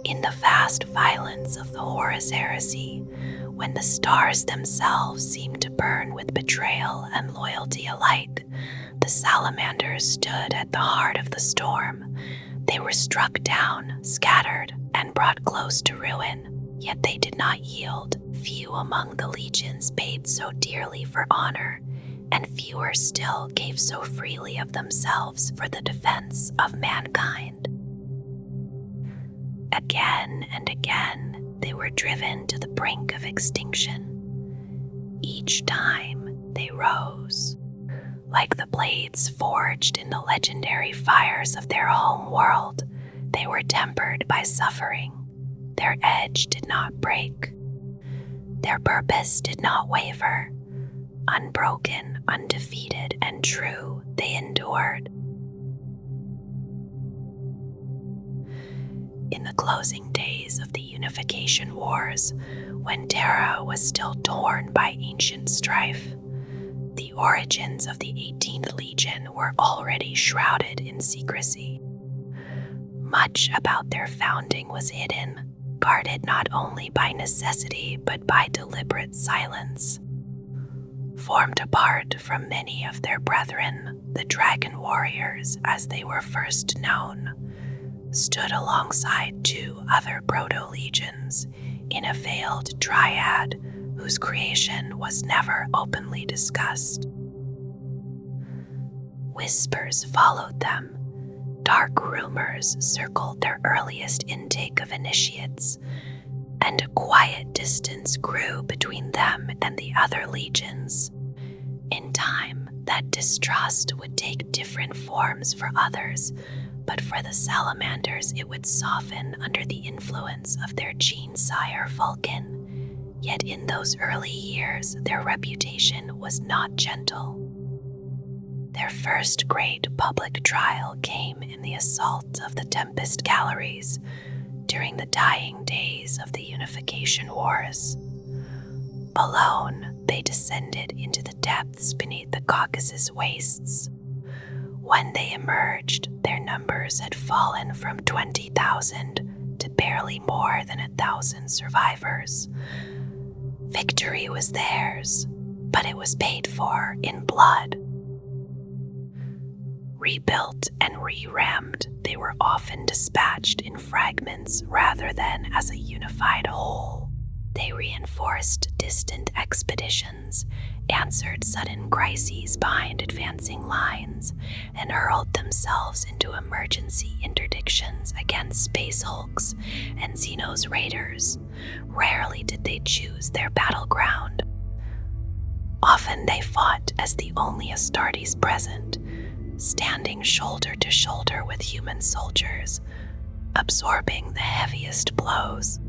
In the vast violence of the Horus Heresy, when the stars themselves seemed to burn with betrayal and loyalty alike, the Salamanders stood at the heart of the storm. They were struck down, scattered, and brought close to ruin, yet they did not yield. Few among the legions paid so dearly for honor, and fewer still gave so freely of themselves for the defense of mankind. Again and again, they were driven to the brink of extinction. Each time, they rose. Like the blades forged in the legendary fires of their home world, they were tempered by suffering. Their edge did not break. Their purpose did not waver. Unbroken, undefeated, and true, they endured. In the closing days of the Unification Wars, when Terra was still torn by ancient strife, the origins of the 18th Legion were already shrouded in secrecy. Much about their founding was hidden, guarded not only by necessity but by deliberate silence. Formed apart from many of their brethren, the Dragon Warriors, as they were first known, stood alongside two other proto-legions in a veiled triad whose creation was never openly discussed. Whispers followed them. Dark rumors circled their earliest intake of initiates, and a quiet distance grew between them and the other legions. In time, that distrust would take different forms for others, but for the Salamanders it would soften under the influence of their gene sire Vulkan. Yet in those early years, their reputation was not gentle. Their first great public trial came in the assault of the Tempest Galleries during the dying days of the Unification Wars. Alone, they descended into the depths beneath the Caucasus wastes. When they emerged, their numbers had fallen from 20,000 to barely more than 1,000 survivors. Victory was theirs, but it was paid for in blood. Rebuilt and re-rammed, they were often dispatched in fragments rather than as a unified whole. They reinforced distant expeditions, answered sudden crises behind advancing lines, and hurled themselves into emergency interdictions against space hulks and Xenos raiders. Rarely did they choose their battleground. Often they fought as the only Astartes present, standing shoulder to shoulder with human soldiers, absorbing the heaviest blows.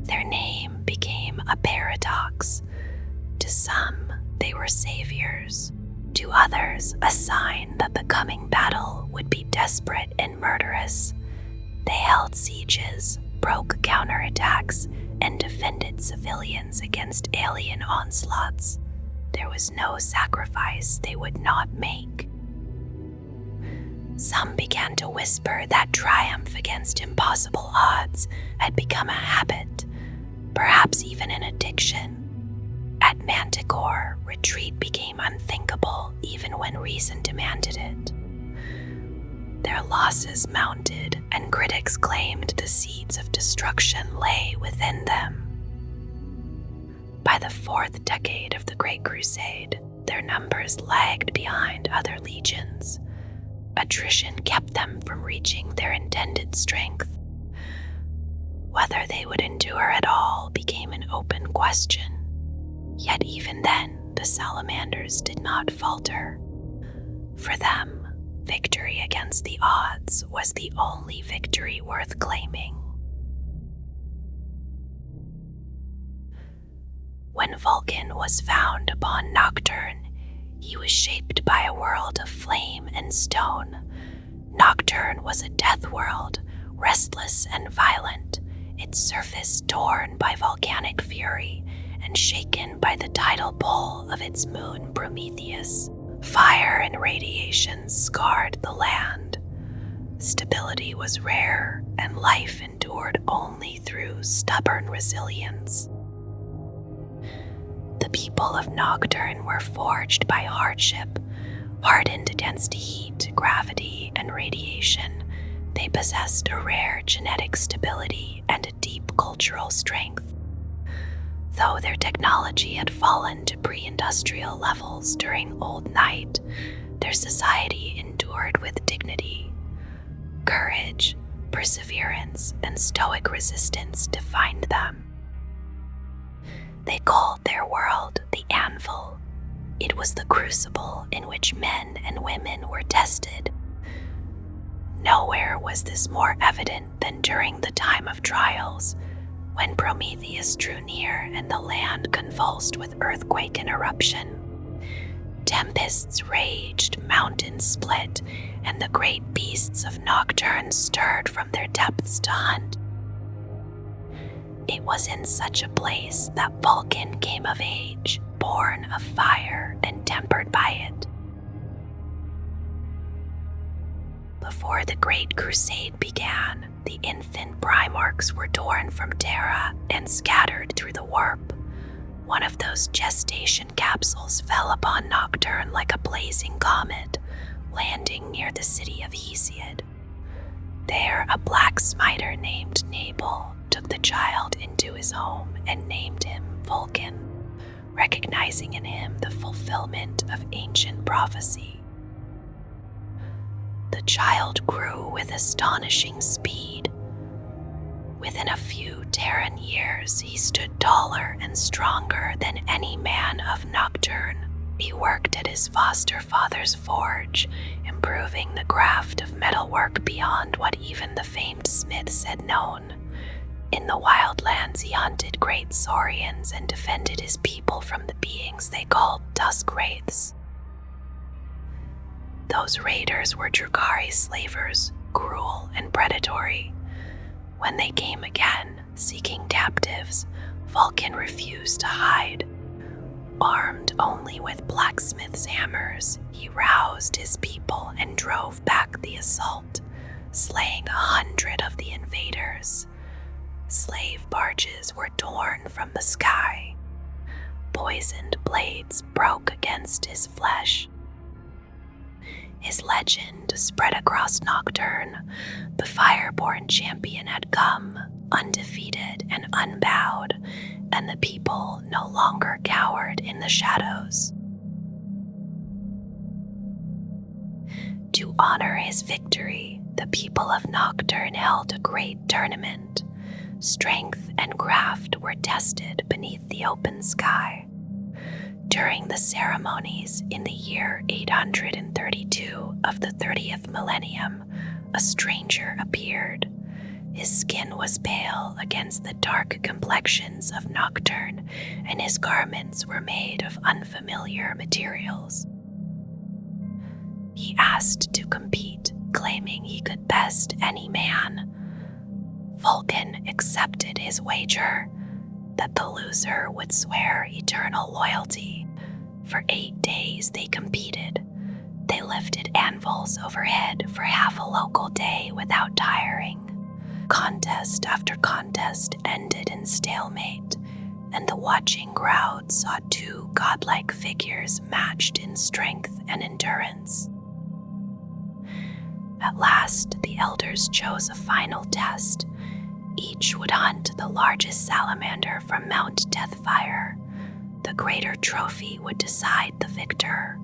Their name became a paradox. To some, they were saviors. To others, a sign that the coming battle would be desperate and murderous. They held sieges, broke counterattacks, and defended civilians against alien onslaughts. There was no sacrifice they would not make. Some began to whisper that triumph against impossible odds had become a habit, perhaps even an addiction. At Manticore, retreat became unthinkable even when reason demanded it. Their losses mounted, and critics claimed the seeds of destruction lay within them. By the 4th decade of the Great Crusade, their numbers lagged behind other legions. Attrition kept them from reaching their intended strength. Whether they would endure at all became an open question. Yet even then, the Salamanders did not falter. For them, victory against the odds was the only victory worth claiming. When Vulkan was found upon Nocturne, he was shaped by a world of flame and stone. Nocturne was a death world, restless and violent, its surface torn by volcanic fury and shaken by the tidal pull of its moon Prometheus. Fire and radiation scarred the land. Stability was rare, and life endured only through stubborn resilience. The people of Nocturne were forged by hardship, hardened against heat, gravity, and radiation. They possessed a rare genetic stability and a deep cultural strength. Though their technology had fallen to pre-industrial levels during Old Night, their society endured with dignity. Courage, perseverance, and stoic resistance defined them. They called their world the Anvil. It was the crucible in which men and women were tested. Nowhere was this more evident than during the time of trials, when Prometheus drew near and the land convulsed with earthquake and eruption. Tempests raged, mountains split, and the great beasts of Nocturne stirred from their depths to hunt. It was in such a place that Vulkan came of age, born of fire and tempered by it. Before the Great Crusade began, the infant Primarchs were torn from Terra and scattered through the warp. One of those gestation capsules fell upon Nocturne like a blazing comet, landing near the city of Hesiod. There, a black smiter named Nabal took the child into his home and named him Vulkan, recognizing in him the fulfillment of ancient prophecy. The child grew with astonishing speed. Within a few Terran years, he stood taller and stronger than any man of Nocturne. He worked at his foster father's forge, improving the craft of metalwork beyond what even the famed smiths had known. In the wildlands, he hunted great saurians and defended his people from the beings they called Dusk Wraiths. Those raiders were Drukari slavers, cruel and predatory. When they came again, seeking captives, Vulkan refused to hide. Armed only with blacksmith's hammers, he roused his people and drove back the assault, slaying 100 of the invaders. Slave barges were torn from the sky. Poisoned blades broke against his flesh. His legend spread across Nocturne. The Fireborn champion had come, undefeated and unbowed, and the people no longer cowered in the shadows. To honor his victory, the people of Nocturne held a great tournament. Strength and craft were tested beneath the open sky. During the ceremonies in the year 832 of the 30th millennium, a stranger appeared. His skin was pale against the dark complexions of Nocturne, and his garments were made of unfamiliar materials. He asked to compete, claiming he could best any man. Vulkan accepted his wager that the loser would swear eternal loyalty. For 8 days they competed. They lifted anvils overhead for half a local day without tiring. Contest after contest ended in stalemate, and the watching crowd saw 2 godlike figures matched in strength and endurance. At last, the elders chose a final test. Each would hunt the largest salamander from Mount Deathfire. The greater trophy would decide the victor,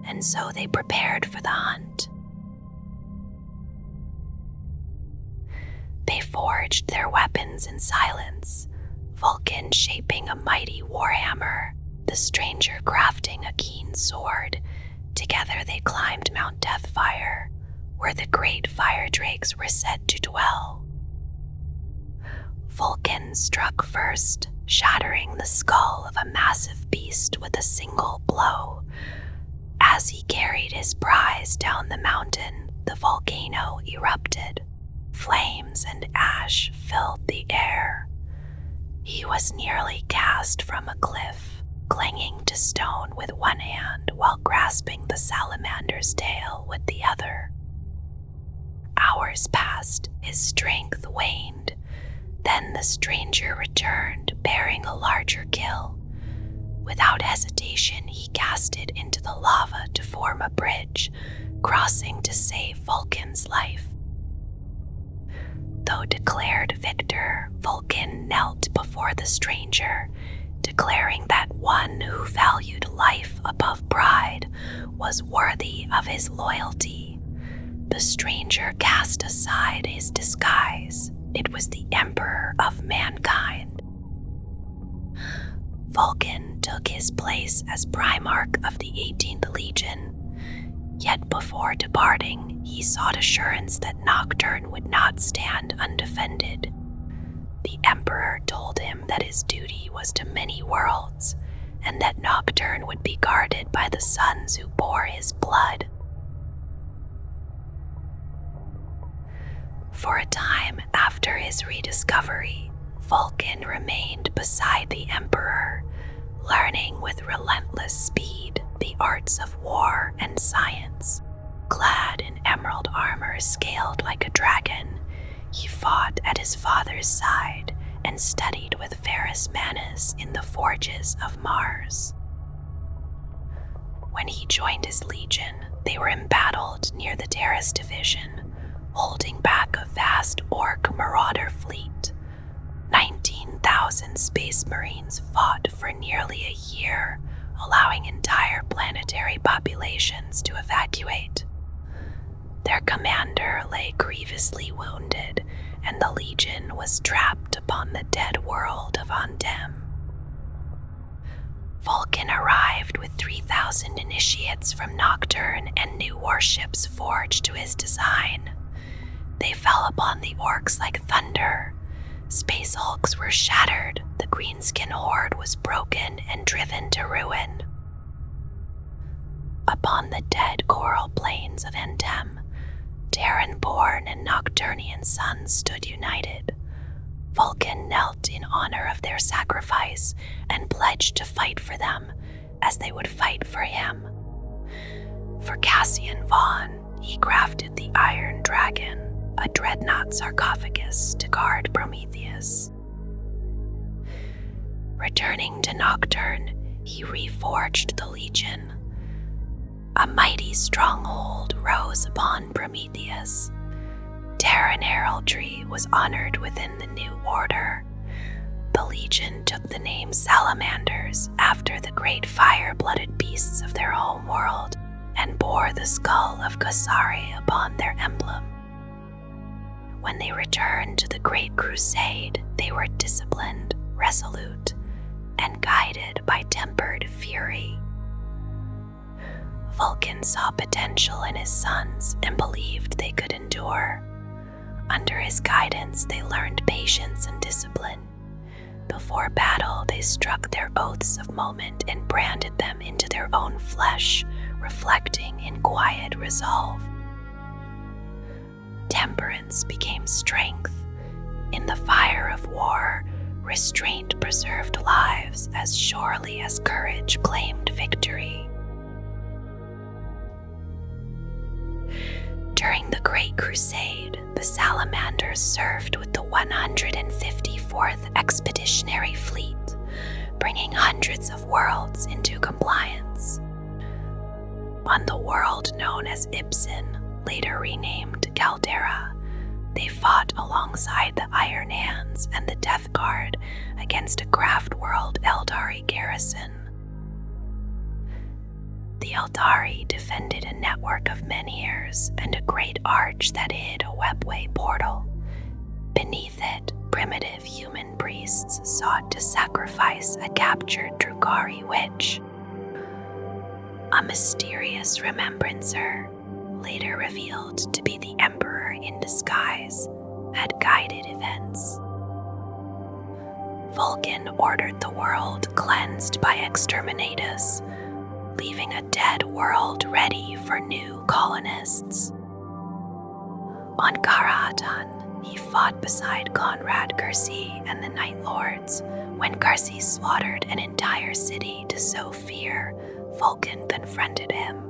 and so they prepared for the hunt. They forged their weapons in silence, Vulkan shaping a mighty warhammer, the stranger crafting a keen sword. Together they climbed Mount Deathfire, where the great fire drakes were said to dwell. Vulkan struck first, shattering the skull of a massive beast with a single blow. As he carried his prize down the mountain, the volcano erupted. Flames and ash filled the air. He was nearly cast from a cliff, clinging to stone with one hand while grasping the salamander's tail with the other. hours passed, his strength waned. Then the stranger returned, bearing a larger kill. Without hesitation, he cast it into the lava to form a bridge, crossing to save Vulkan's life. Though declared victor, Vulkan knelt before the stranger, declaring that one who valued life above pride was worthy of his loyalty. The stranger cast aside his disguise. It was the Emperor of Mankind. Vulkan took his place as Primarch of the 18th Legion. Yet before departing, he sought assurance that Doctrine would not stand undefended. The Emperor told him that his duty was to many worlds, and that Doctrine would be guarded by the sons who bore his blood. For a time after his rediscovery, Vulkan remained beside the Emperor, learning with relentless speed the arts of war and science. Clad in emerald armor scaled like a dragon, he fought at his father's side and studied with Horus Manus in the forges of Mars. When he joined his legion, they were embattled near the Terrace Division, holding back a vast orc marauder fleet. 19,000 space marines fought for nearly a year, allowing entire planetary populations to evacuate. Their commander lay grievously wounded, and the Legion was trapped upon the dead world of Andem. Vulkan arrived with 3,000 initiates from Doctrine and new warships forged to his design. They fell upon the orcs like thunder. Space hulks were shattered, the greenskin horde was broken and driven to ruin. Upon the dead coral plains of Andem, Terran-born and Nocturnian sons stood united. Vulkan knelt in honor of their sacrifice and pledged to fight for them as they would fight for him. For Cassian Vaughn, he crafted the Iron Dragon, a dreadnought sarcophagus to guard Prometheus. Returning to Doctrine, he reforged the Legion. A mighty stronghold rose upon Prometheus. Terran heraldry was honored within the new order. The Legion took the name Salamanders after the great fire-blooded beasts of their homeworld and bore the skull of Kasari upon their emblem. When they returned to the Great Crusade, they were disciplined, resolute, and guided by tempered fury. Vulkan saw potential in his sons and believed they could endure. Under his guidance, they learned patience and discipline. Before battle, they struck their oaths of moment and branded them into their own flesh, reflecting in quiet resolve. Temperance became strength. In the fire of war, restraint preserved lives as surely as courage claimed victory. During the Great Crusade, the Salamanders served with the 154th Expeditionary Fleet, bringing hundreds of worlds into compliance. On the world known as Ibsen, later renamed Caldera, they fought alongside the Iron Hands and the Death Guard against a Craftworld Eldari garrison. The Eldari defended a network of menhirs and a great arch that hid a webway portal. Beneath it, primitive human priests sought to sacrifice a captured Drukari witch. A mysterious remembrancer, later revealed to be the Emperor in disguise, had guided events. Vulkan ordered the world cleansed by Exterminatus, leaving a dead world ready for new colonists. On Karahatan, he fought beside Conrad Kersey and the Night Lords. When Kersey slaughtered an entire city to sow fear, Vulkan confronted him.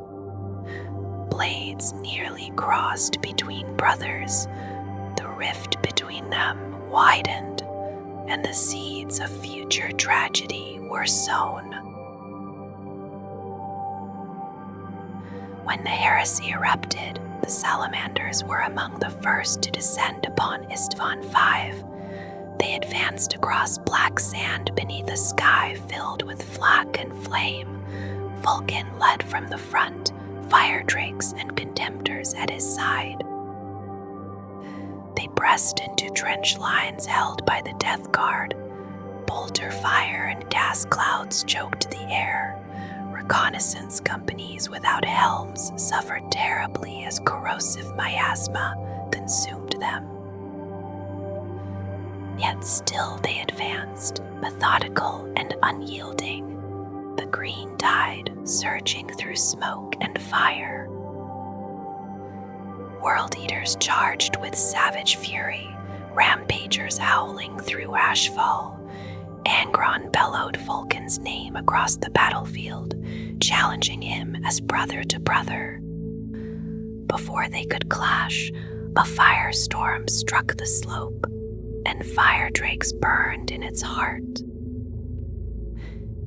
blades nearly crossed between brothers, the rift between them widened, and the seeds of future tragedy were sown. When the heresy erupted, the Salamanders were among the first to descend upon Istvan V. They advanced across black sand beneath a sky filled with flak and flame. Vulkan led from the front, fire drakes and contemptors at his side. They pressed into trench lines held by the Death Guard. Bolter fire and gas clouds choked the air. Reconnaissance companies without helms suffered terribly as corrosive miasma consumed them. Yet still they advanced, methodical and unyielding, the green tide surging through smoke and fire. World Eaters charged with savage fury, rampagers howling through Ashfall. Angron bellowed Vulkan's name across the battlefield, challenging him as brother to brother. Before they could clash, a firestorm struck the slope, and fire drakes burned in its heart.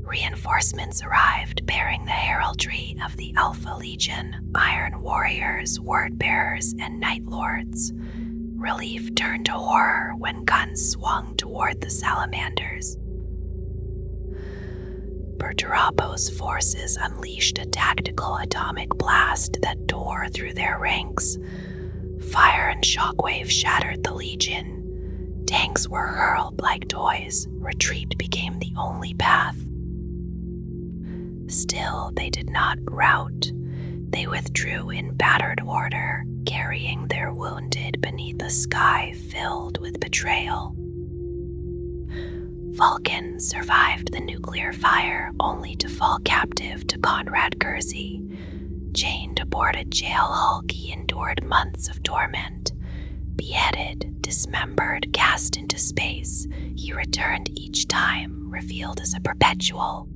Reinforcements arrived bearing the heraldry of the Alpha Legion, Iron Warriors, Word-bearers, and Night Lords. Relief turned to horror when guns swung toward the Salamanders. Perturabo's forces unleashed a tactical atomic blast that tore through their ranks. Fire and shockwave shattered the Legion. Tanks were hurled like toys. Retreat became the only path. Still, they did not rout. They withdrew in battered order, carrying their wounded beneath a sky filled with betrayal. Vulkan survived the nuclear fire only to fall captive to Conrad Kersey. Chained aboard a jail hulk, he endured months of torment. Beheaded, dismembered, cast into space, he returned each time, revealed as a perpetual.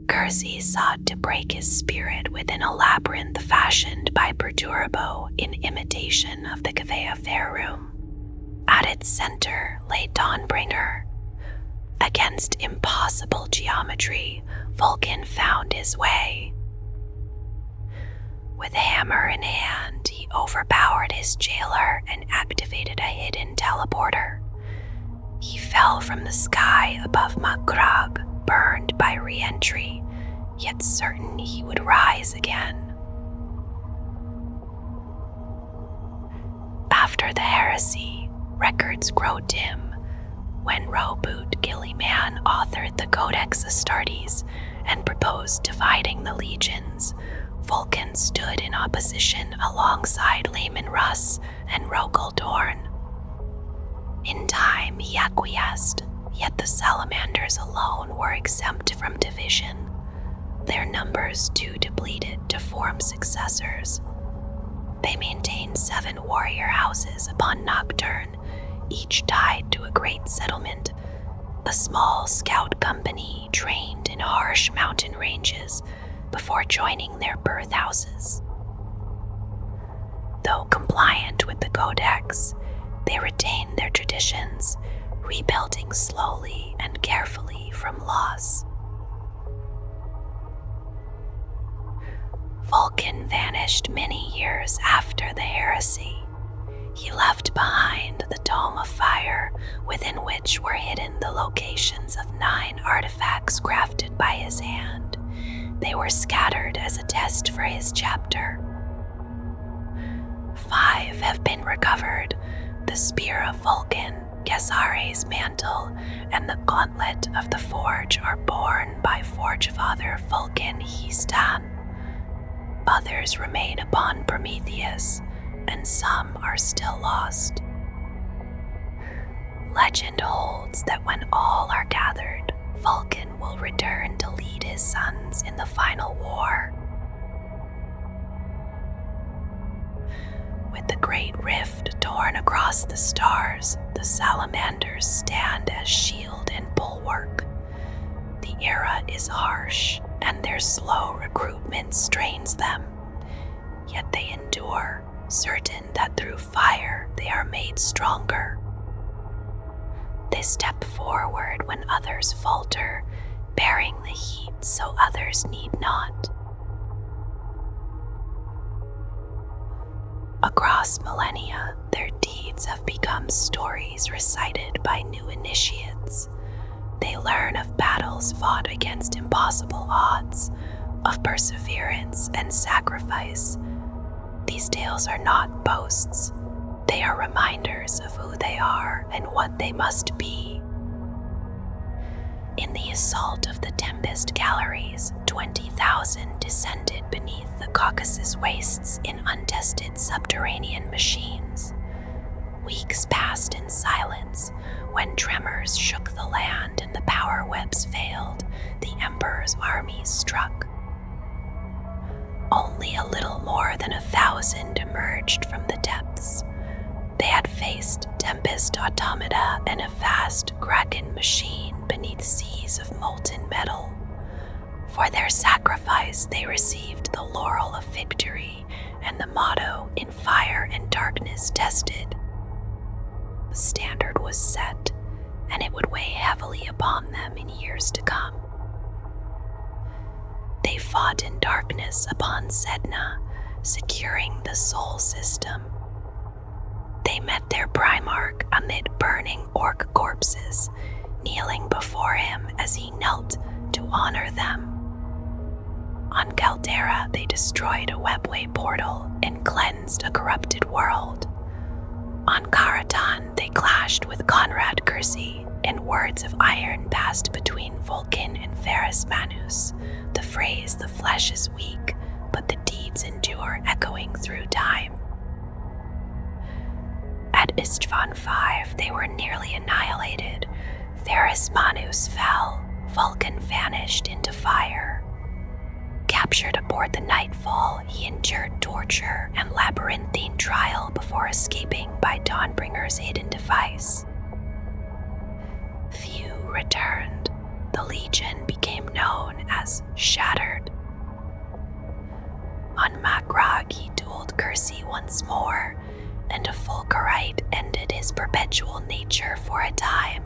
Kersey sought to break his spirit within a labyrinth fashioned by Perturabo in imitation of the Kavea Fair Room. At its center lay Dawnbringer. Against impossible geometry, Vulkan found his way. With hammer in hand, he overpowered his jailer and activated a hidden teleporter. He fell from the sky above Makrag, burned by re-entry, yet certain he would rise again. After the heresy, records grow dim. When Roboot Gilliman authored the Codex Astartes and proposed dividing the legions, Vulkan stood in opposition alongside Lehman Russ and Rogel Dorn. In time, he acquiesced, yet the Salamanders alone were exempt from division. Their numbers too depleted to form successors. They maintained 7 warrior houses upon Nocturne, each tied to a great settlement, a small scout company trained in harsh mountain ranges before joining their birth houses. Though compliant with the Codex, they retained their traditions, rebuilding slowly and carefully from loss. Vulkan vanished many years after the heresy. He left behind the Dome of Fire, within which were hidden the locations of 9 artifacts crafted by his hand. They were scattered as a test for his chapter. 5 have been recovered: the Spear of Vulkan, Kesare's mantle, and the Gauntlet of the Forge are borne by Forge Father Vulkan Histan. Others remain upon Prometheus, and some are still lost. Legend holds that when all are gathered, Vulkan will return to lead his sons in the final war. With the great rift torn across the stars, the Salamanders stand as shield and bulwark. The era is harsh, and their slow recruitment strains them. Yet they endure, certain that through fire they are made stronger. They step forward when others falter, bearing the heat so others need not. Across millennia, their deeds have become stories recited by new initiates. They learn of battles fought against impossible odds, of perseverance and sacrifice. These tales are not boasts. They are reminders of who they are and what they must be. In the assault of the Tempest Galleries, 20,000 descended beneath the Caucasus wastes in untested subterranean machines. Weeks passed in silence. When tremors shook the land and the power webs failed, the Emperor's army struck. Only a little more than 1,000 emerged from the depths. They had faced Tempest automata and a vast Kraken machine beneath seas of molten metal. For their sacrifice, they received the laurel of victory and the motto, "In fire and darkness tested." The standard was set, and it would weigh heavily upon them in years to come. They fought in darkness upon Sedna, securing the Sol system. They met their Primarch amid burning orc corpses, kneeling before him as he knelt to honor them. On Caldera, they destroyed a webway portal and cleansed a corrupted world. On Karadan, they clashed with Conrad Kersey, and words of iron passed between Vulkan and Ferrus Manus. The phrase, "the flesh is weak, but the deeds endure," echoing through time. At Istvan V, they were nearly annihilated. Ferrus Manus fell, Vulkan vanished into fire. Captured aboard the Nightfall, he endured torture and labyrinthine trial before escaping by Dawnbringer's hidden device. Few returned. The Legion became known as Shattered. On Makrag, he dueled Kersey once more, and a Fulgurite ended his perpetual nature for a time.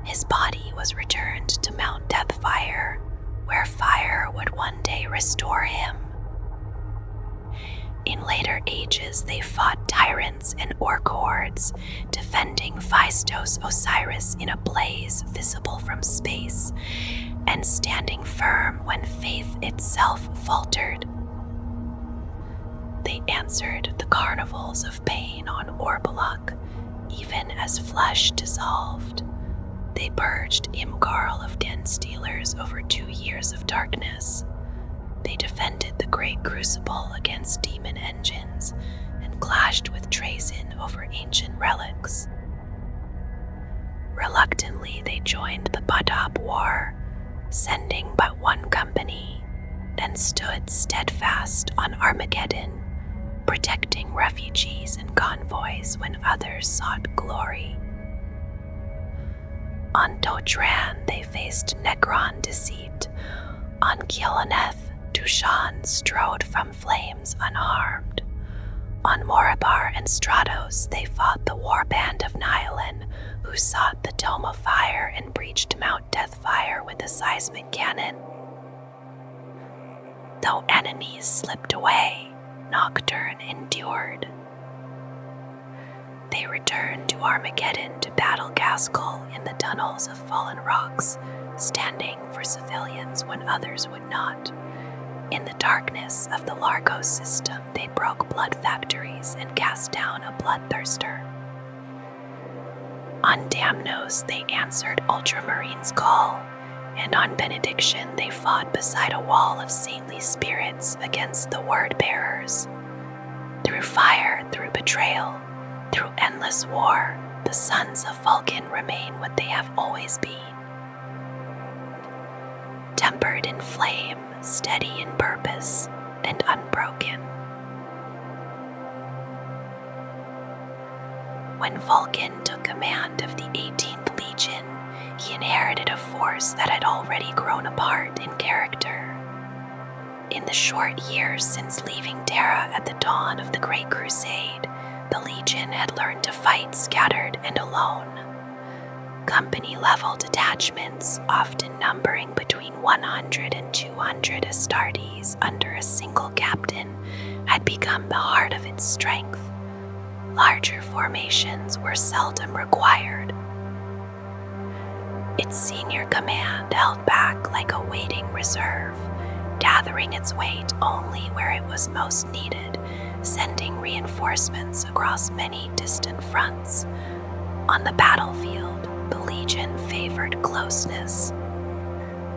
His body was returned to Mount Deathfire, where fire would one day restore him. In later ages, they fought tyrants and orc hordes, defending Phaistos Osiris in a blaze visible from space, and standing firm when faith itself faltered. They answered the carnivals of pain on Orbaluk, even as flesh dissolved. They purged Imgarl of Den Stealers over 2 years of darkness. They defended the Great Crucible against demon engines and clashed with Trazen over ancient relics. Reluctantly, they joined the Badab War, sending but one company, then stood steadfast on Armageddon, protecting refugees and convoys when others sought glory. On Totran, they faced Necron deceit. On Kielaneth, Tushan strode from flames unharmed. On Morabar and Stratos, they fought the warband of Nihilin, who sought the Dome of Fire and breached Mount Deathfire with a seismic cannon. Though enemies slipped away, Nocturne endured. They returned to Armageddon to battle Gaskell in the tunnels of fallen rocks, standing for civilians when others would not. In the darkness of the Largos system, they broke blood factories and cast down a bloodthirster. On Damnos, they answered Ultramarine's call, and on Benediction, they fought beside a wall of saintly spirits against the word-bearers. Through fire, through betrayal, through endless war, the sons of Vulkan remain what they have always been. Tempered in flame, steady in purpose, and unbroken. When Vulkan took command of the 18th Legion, he inherited a force that had already grown apart in character. In the short years since leaving Terra at the dawn of the Great Crusade, the Legion had learned to fight scattered and alone. Company-level detachments, often numbering between 100 and 200 Astartes under a single captain, had become the heart of its strength. Larger formations were seldom required. Its senior command held back like a waiting reserve, gathering its weight only where it was most needed, sending reinforcements across many distant fronts. On the battlefield, the Legion favored closeness.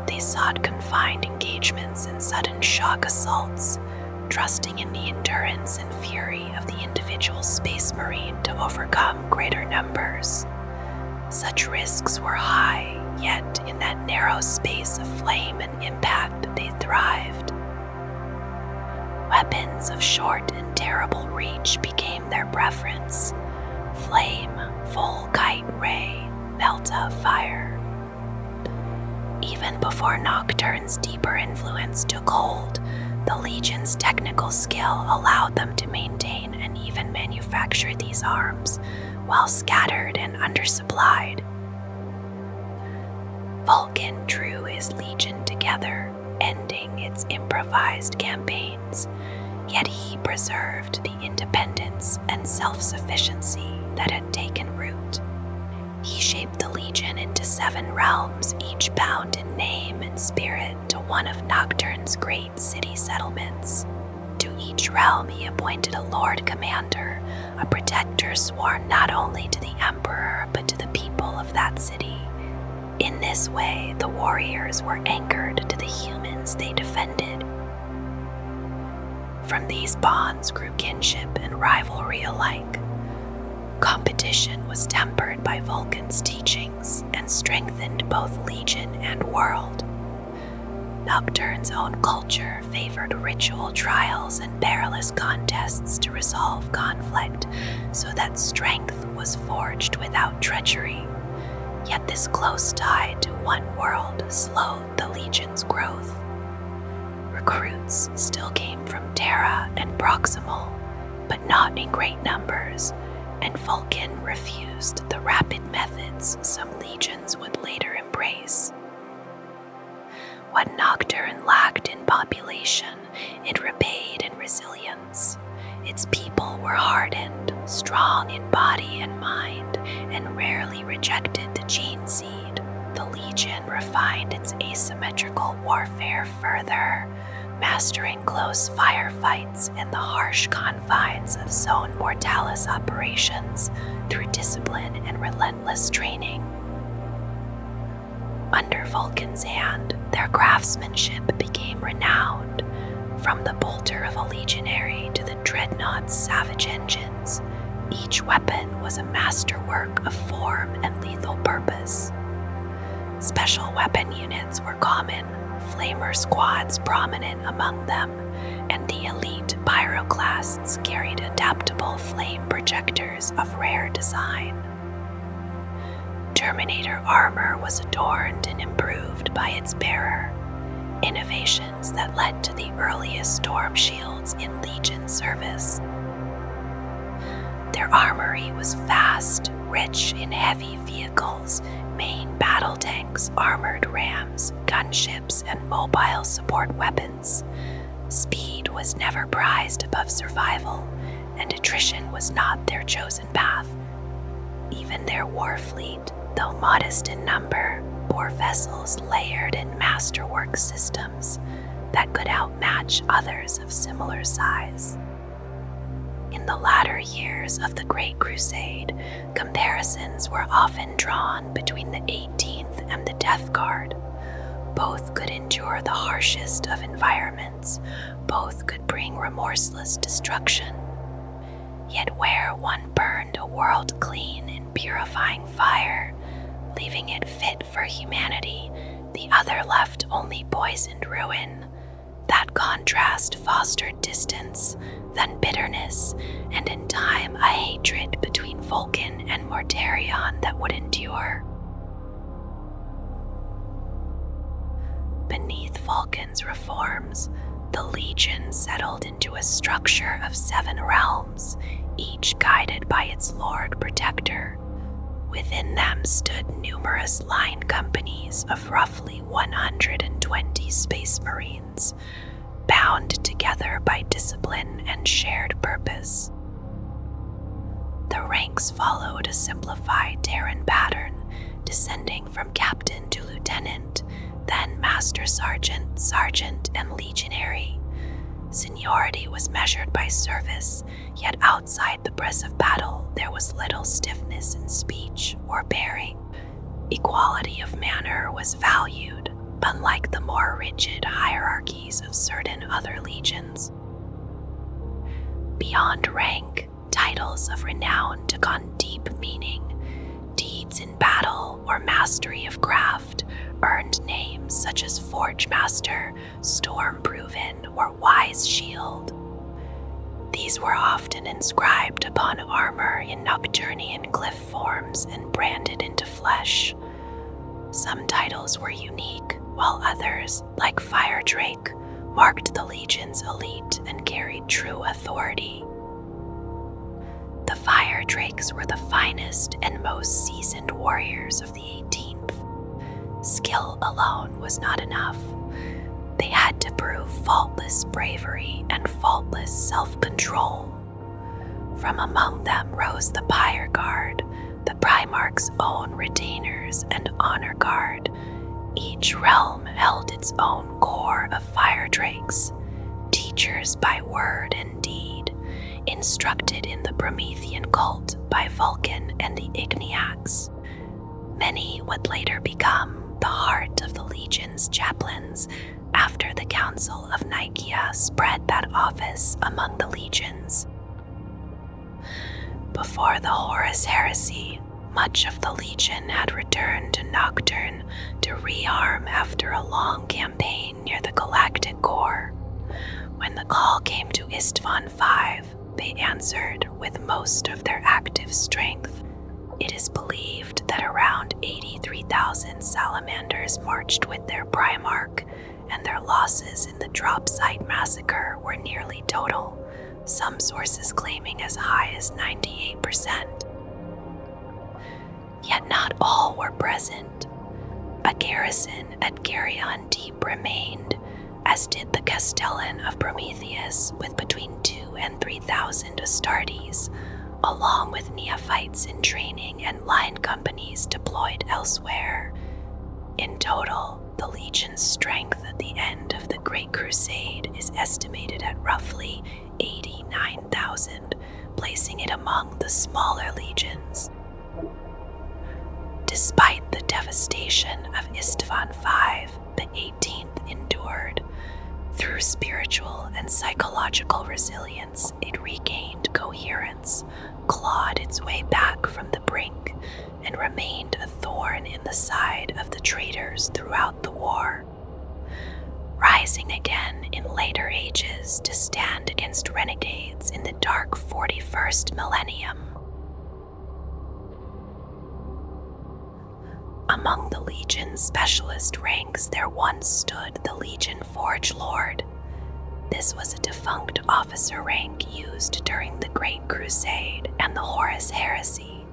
They sought confined engagements and sudden shock assaults, trusting in the endurance and fury of the individual Space Marine to overcome greater numbers. Such risks were high, yet in that narrow space of flame and impact they thrived. Weapons of short and terrible reach became their preference. Flame, full kite ray, melta fire. Even before Nocturne's deeper influence took hold, the Legion's technical skill allowed them to maintain and even manufacture these arms, while scattered and undersupplied. Vulkan drew his Legion together, ending its improvised campaigns, yet he preserved the independence and self-sufficiency that had taken root. He shaped the Legion into 7 realms, each bound in name and spirit to one of Nocturne's great city settlements. To each realm he appointed a Lord Commander, a protector sworn not only to the Emperor but to the people of that city. In this way, the warriors were anchored to the humans they defended. From these bonds grew kinship and rivalry alike. Competition was tempered by Vulkan's teachings and strengthened both Legion and world. Nocturne's own culture favored ritual trials and perilous contests to resolve conflict, so that strength was forged without treachery. Yet this close tie to one world slowed the Legion's growth. Recruits still came from Terra and Proximal, but not in great numbers, and Vulkan refused the rapid methods some legions would later embrace. What Nocturne lacked in population, it repaid in resilience. Its people were hardened, strong in body and mind, and rarely rejected the gene seed. The Legion refined its asymmetrical warfare further, mastering close firefights and the harsh confines of Zone Mortalis operations through discipline and relentless training. Under Vulkan's hand, their craftsmanship became renowned, from the bolter of a legionary to the dreadnought's savage engines. Each weapon was a masterwork of form and lethal purpose. Special weapon units were common, flamer squads prominent among them, and the elite pyroclasts carried adaptable flame projectors of rare design. Terminator armor was adorned and improved by its bearer, innovations that led to the earliest storm shields in Legion service. Their armory was vast, rich in heavy vehicles, main battle tanks, armored rams, gunships, and mobile support weapons. Speed was never prized above survival, and attrition was not their chosen path. Even their war fleet, though modest in number, bore vessels layered in masterwork systems that could outmatch others of similar size. In the latter years of the Great Crusade, comparisons were often drawn between the 18th and the Death Guard. Both could endure the harshest of environments. Both could bring remorseless destruction. Yet where one burned a world clean in purifying fire, leaving it fit for humanity, the other left only poisoned ruin. That contrast fostered distance, then bitterness, and in time a hatred between Vulkan and Mortarion that would endure. Vulkan's reforms, the Legion settled into a structure of 7 realms, each guided by its Lord Protector. Within them stood numerous line companies of roughly 120 Space Marines, bound together by discipline and shared purpose. The ranks followed a simplified Terran pattern, descending from captain to lieutenant, then master sergeant, sergeant, and legionary. Seniority was measured by service, yet outside the press of battle, there was little stiffness in speech or bearing. Equality of manner was valued, unlike the more rigid hierarchies of certain other legions. Beyond rank, titles of renown took on deep meaning. Deeds in battle or mastery of craft earned names such as Forge Master, Storm Proven, or Wise Shield. These were often inscribed upon armor in Nocturnian glyph forms and branded into flesh. Some titles were unique, while others, like Fire Drake, marked the Legion's elite and carried true authority. The Fire Drakes were the finest and most seasoned warriors of the 18th. Skill alone was not enough. They had to prove faultless bravery and faultless self-control. From among them rose the Pyre Guard, the Primarchs' own retainers and honor guard. Each realm held its own corps of Fire Drakes, teachers by word and deed, instructed in the Promethean Cult by Vulkan and the Igneacs. Many would later become the heart of the Legion's chaplains after the Council of Nicaea spread that office among the legions. Before the Horus Heresy, much of the Legion had returned to Doctrine to rearm after a long campaign near the Galactic Core. When the call came to Istvan V, they answered with most of their active strength. It is believed that around 83,000 Salamanders marched with their Primarch, and their losses in the drop site massacre were nearly total, some sources claiming as high as 98%. Yet not all were present. A garrison at Geryon Deep remained, as did the Castellan of Prometheus with between 2,000 and 3,000 Astartes, along with neophytes in training and line companies deployed elsewhere. In total, the Legion's strength at the end of the Great Crusade is estimated at roughly 89,000, placing it among the smaller legions. Despite the devastation of Istvan V, the 18th endured. Through spiritual and psychological resilience, it regained coherence, clawed its way back from the brink, and remained a thorn in the side of the traitors throughout the war. Rising again in later ages to stand against renegades in the dark 41st millennium. Among the Legion's specialist ranks there once stood the Legion Forge Lord. This was a defunct officer rank used during the Great Crusade and the Horus Heresy,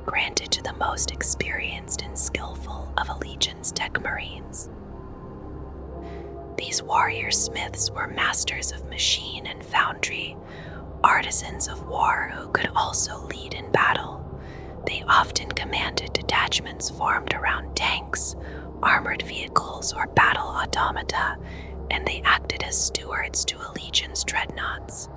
granted to the most experienced and skillful of a Legion's tech marines. These warrior smiths were masters of machine and foundry, artisans of war who could also lead in battle. They often commanded detachments formed around tanks, armored vehicles, or battle automata, and they acted as stewards to a legion's dreadnoughts.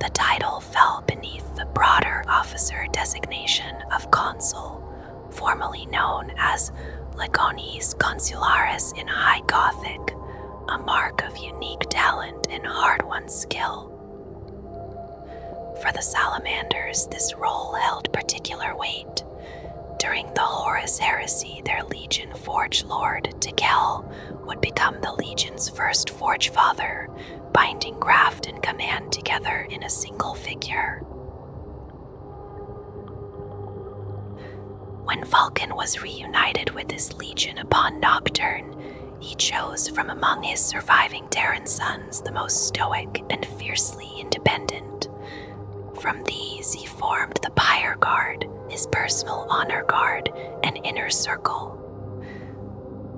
The title fell beneath the broader officer designation of consul, formerly known as Legionis Consularis in High Gothic, a mark of unique talent and hard-won skill. For the Salamanders, this role held particular weight. During the Horus Heresy, their Legion Forge Lord, Tekel, would become the Legion's first Forge Father, binding craft and command together in a single figure. When Vulkan was reunited with his Legion upon Nocturne, He chose from among his surviving Terran sons the most stoic and fiercely independent. From these he formed the Pyre Guard, his personal honor guard, and inner circle.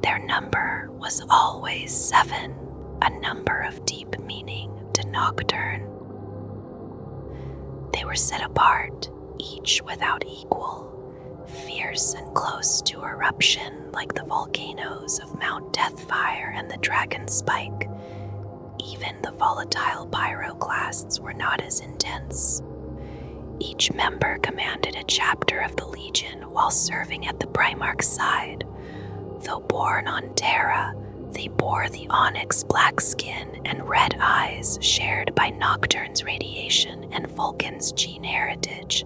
Their number was always 7, a number of deep meaning to Nocturne. They were set apart, each without equal, fierce and close to eruption like the volcanoes of Mount Deathfire and the Dragon Spike. Even the volatile pyroclasts were not as intense. Each member commanded a chapter of the Legion while serving at the Primarch's side. Though born on Terra, they bore the onyx black skin and red eyes shared by Nocturne's radiation and Vulkan's gene heritage.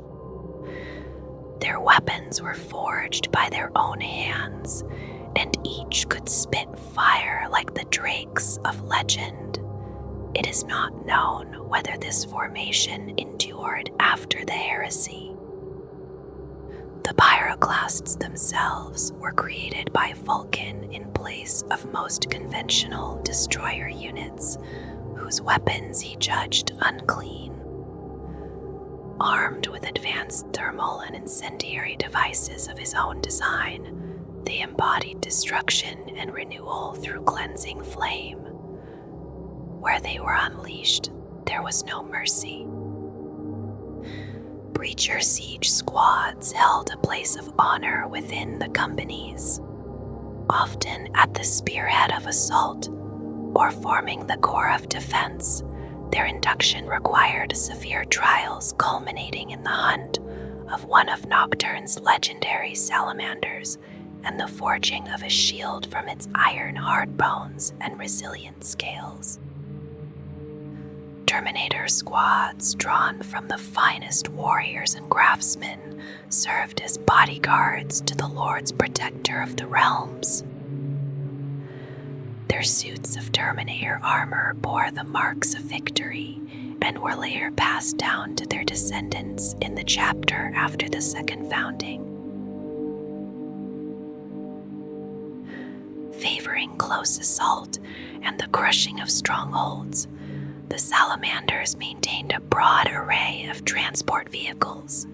Their weapons were forged by their own hands, and each could spit fire like the drakes of legend. It is not known whether this formation endured after the heresy. The pyroclasts themselves were created by Vulkan in place of most conventional destroyer units, whose weapons he judged unclean. Armed with advanced thermal and incendiary devices of his own design, they embodied destruction and renewal through cleansing flame. Where they were unleashed, there was no mercy. Breacher siege squads held a place of honor within the companies, often at the spearhead of assault or forming the core of defense. Their induction required severe trials culminating in the hunt of one of Nocturne's legendary salamanders and the forging of a shield from its iron hard bones and resilient scales. Terminator squads drawn from the finest warriors and craftsmen served as bodyguards to the Lord's Protector of the Realms. Their suits of Terminator armor bore the marks of victory and were later passed down to their descendants in the chapter after the second founding. Favoring close assault and the crushing of strongholds, the Salamanders maintained a broad array of transport vehicles.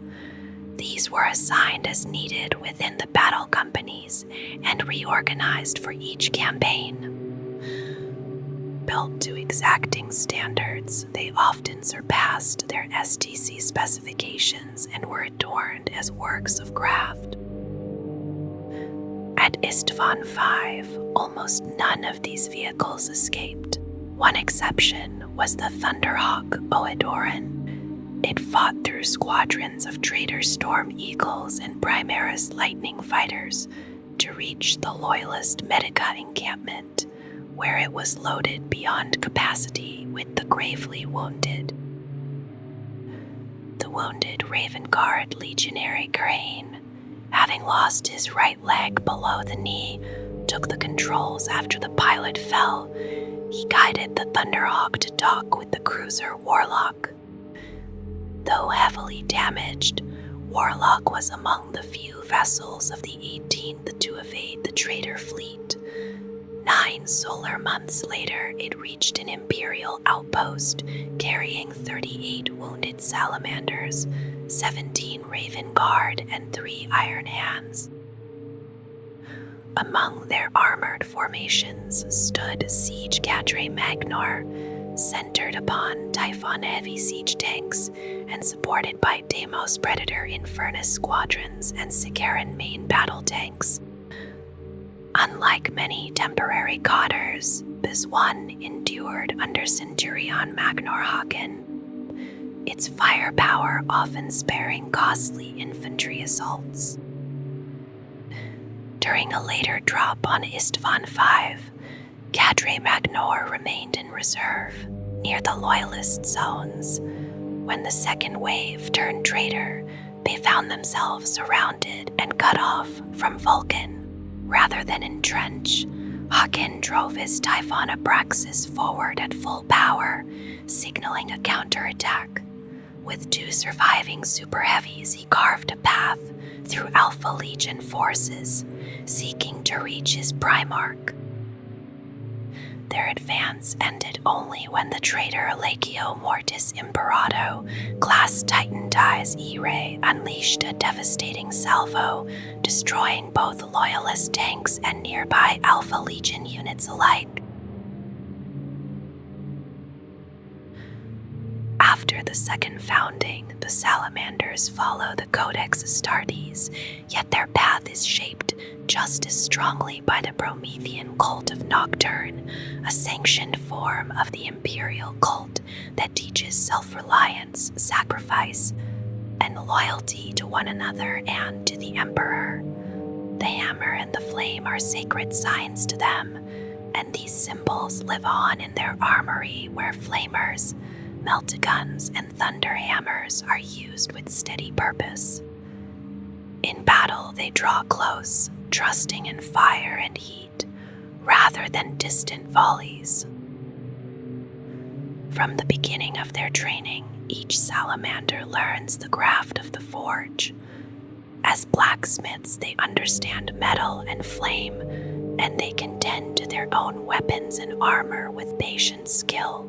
These were assigned as needed within the battle companies and reorganized for each campaign. Built to exacting standards, they often surpassed their STC specifications and were adorned as works of craft. At Istvan V, almost none of these vehicles escaped. One exception was the Thunderhawk Oedoran. It fought through squadrons of Traitor Storm Eagles and Primaris Lightning Fighters to reach the Loyalist Medica encampment, where it was loaded beyond capacity with the gravely wounded. The wounded Raven Guard Legionary Crane, having lost his right leg below the knee, took the controls after the pilot fell. He guided the Thunderhawk to dock with the cruiser Warlock. Though heavily damaged, Warlock was among the few vessels of the 18th to evade the traitor fleet. 9 solar months later, it reached an Imperial outpost carrying 38 wounded Salamanders, 17 Raven Guard, and 3 Iron Hands. Among their armored formations stood Siege Cadre Magnar, centered upon Typhon heavy siege tanks and supported by Deimos Predator Infernus squadrons and Sicaran main battle tanks. Unlike many temporary cotters, this one endured under Centurion Magnar Haken, its firepower often sparing costly infantry assaults. During a later drop on Istvan V, Cadre Magnar remained in reserve near the Loyalist zones. When the second wave turned traitor, they found themselves surrounded and cut off from Vulkan. Rather than entrench, Haken drove his Typhon Abraxas forward at full power, signaling a counterattack. With 2 surviving super heavies, he carved a path through Alpha Legion forces, seeking to reach his Primarch. Their advance ended only when the traitor Legio Mortis Imperato, class Titan Dies E-Ray, unleashed a devastating salvo, destroying both Loyalist tanks and nearby Alpha Legion units alike. After the second founding, the Salamanders follow the Codex Astartes, yet their path is shaped just as strongly by the Promethean Cult of Doctrine, a sanctioned form of the Imperial Cult that teaches self-reliance, sacrifice, and loyalty to one another and to the Emperor. The hammer and the flame are sacred signs to them, and these symbols live on in their armory where flamers, meltaguns, and thunder hammers are used with steady purpose. In battle, they draw close, trusting in fire and heat, rather than distant volleys. From the beginning of their training, each salamander learns the craft of the forge. As blacksmiths, they understand metal and flame, and they can tend to their own weapons and armor with patient skill.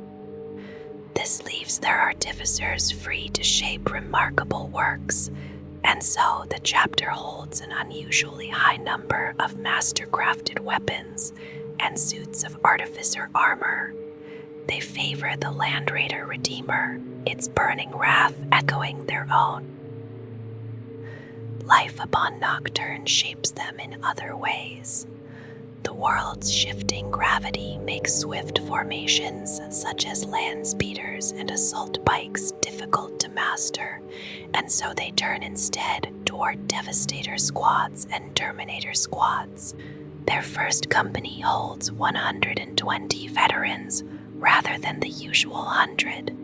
This leaves their artificers free to shape remarkable works, and so the chapter holds an unusually high number of master-crafted weapons and suits of artificer armor. They favor the Land Raider Redeemer, its burning wrath echoing their own. Life upon Nocturne shapes them in other ways. The world's shifting gravity makes swift formations such as land speeders and assault bikes difficult to master, and so they turn instead toward Devastator squads and Terminator squads. Their first company holds 120 veterans rather than the usual 100.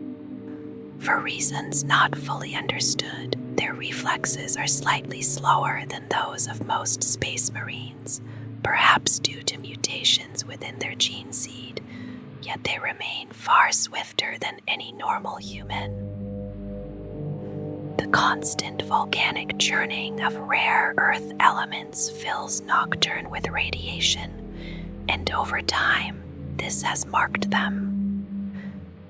For reasons not fully understood, their reflexes are slightly slower than those of most Space Marines, perhaps due to mutations within their gene seed, yet they remain far swifter than any normal human. The constant volcanic churning of rare earth elements fills Nocturne with radiation, and over time, this has marked them.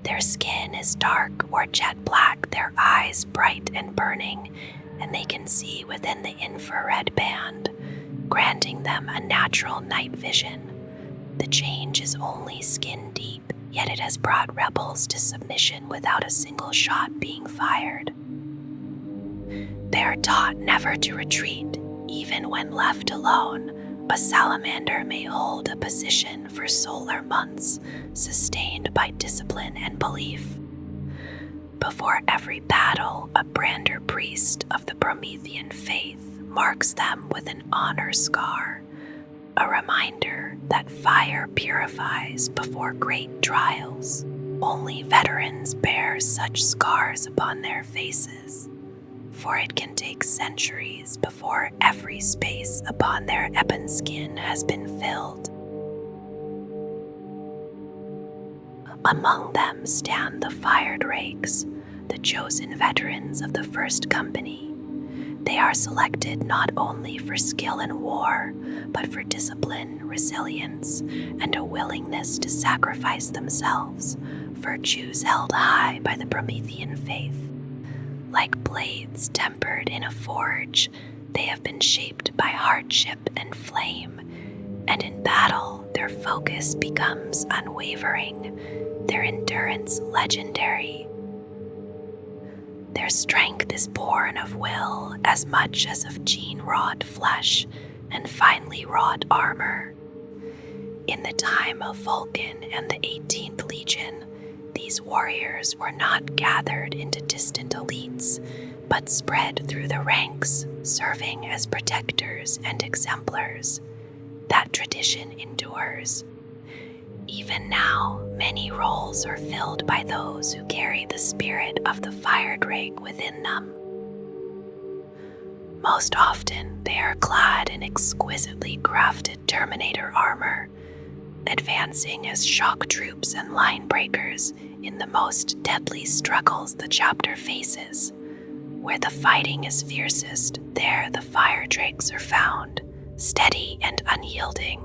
Their skin is dark or jet black, their eyes bright and burning, and they can see within the infrared band, granting them a natural night vision. The change is only skin deep, yet it has brought rebels to submission without a single shot being fired. They are taught never to retreat, even when left alone. A salamander may hold a position for solar months, sustained by discipline and belief. Before every battle, a brander priest of the Promethean faith marks them with an honor scar, a reminder that fire purifies before great trials. Only veterans bear such scars upon their faces, for it can take centuries before every space upon their ebon skin has been filled. Among them stand the Fire Drakes, the chosen veterans of the first company. They are selected not only for skill in war, but for discipline, resilience, and a willingness to sacrifice themselves, virtues held high by the Promethean faith. Like blades tempered in a forge, they have been shaped by hardship and flame, and in battle, their focus becomes unwavering, their endurance legendary. Their strength is born of will as much as of gene-wrought flesh and finely wrought armor. In the time of Vulkan and the 18th Legion, these warriors were not gathered into distant elites, but spread through the ranks, serving as protectors and exemplars. That tradition endures. Even now, many roles are filled by those who carry the spirit of the Fire Drake within them. Most often, they are clad in exquisitely crafted Terminator armor, advancing as shock troops and line breakers in the most deadly struggles the chapter faces. Where the fighting is fiercest, there the Fire Drakes are found, steady and unyielding.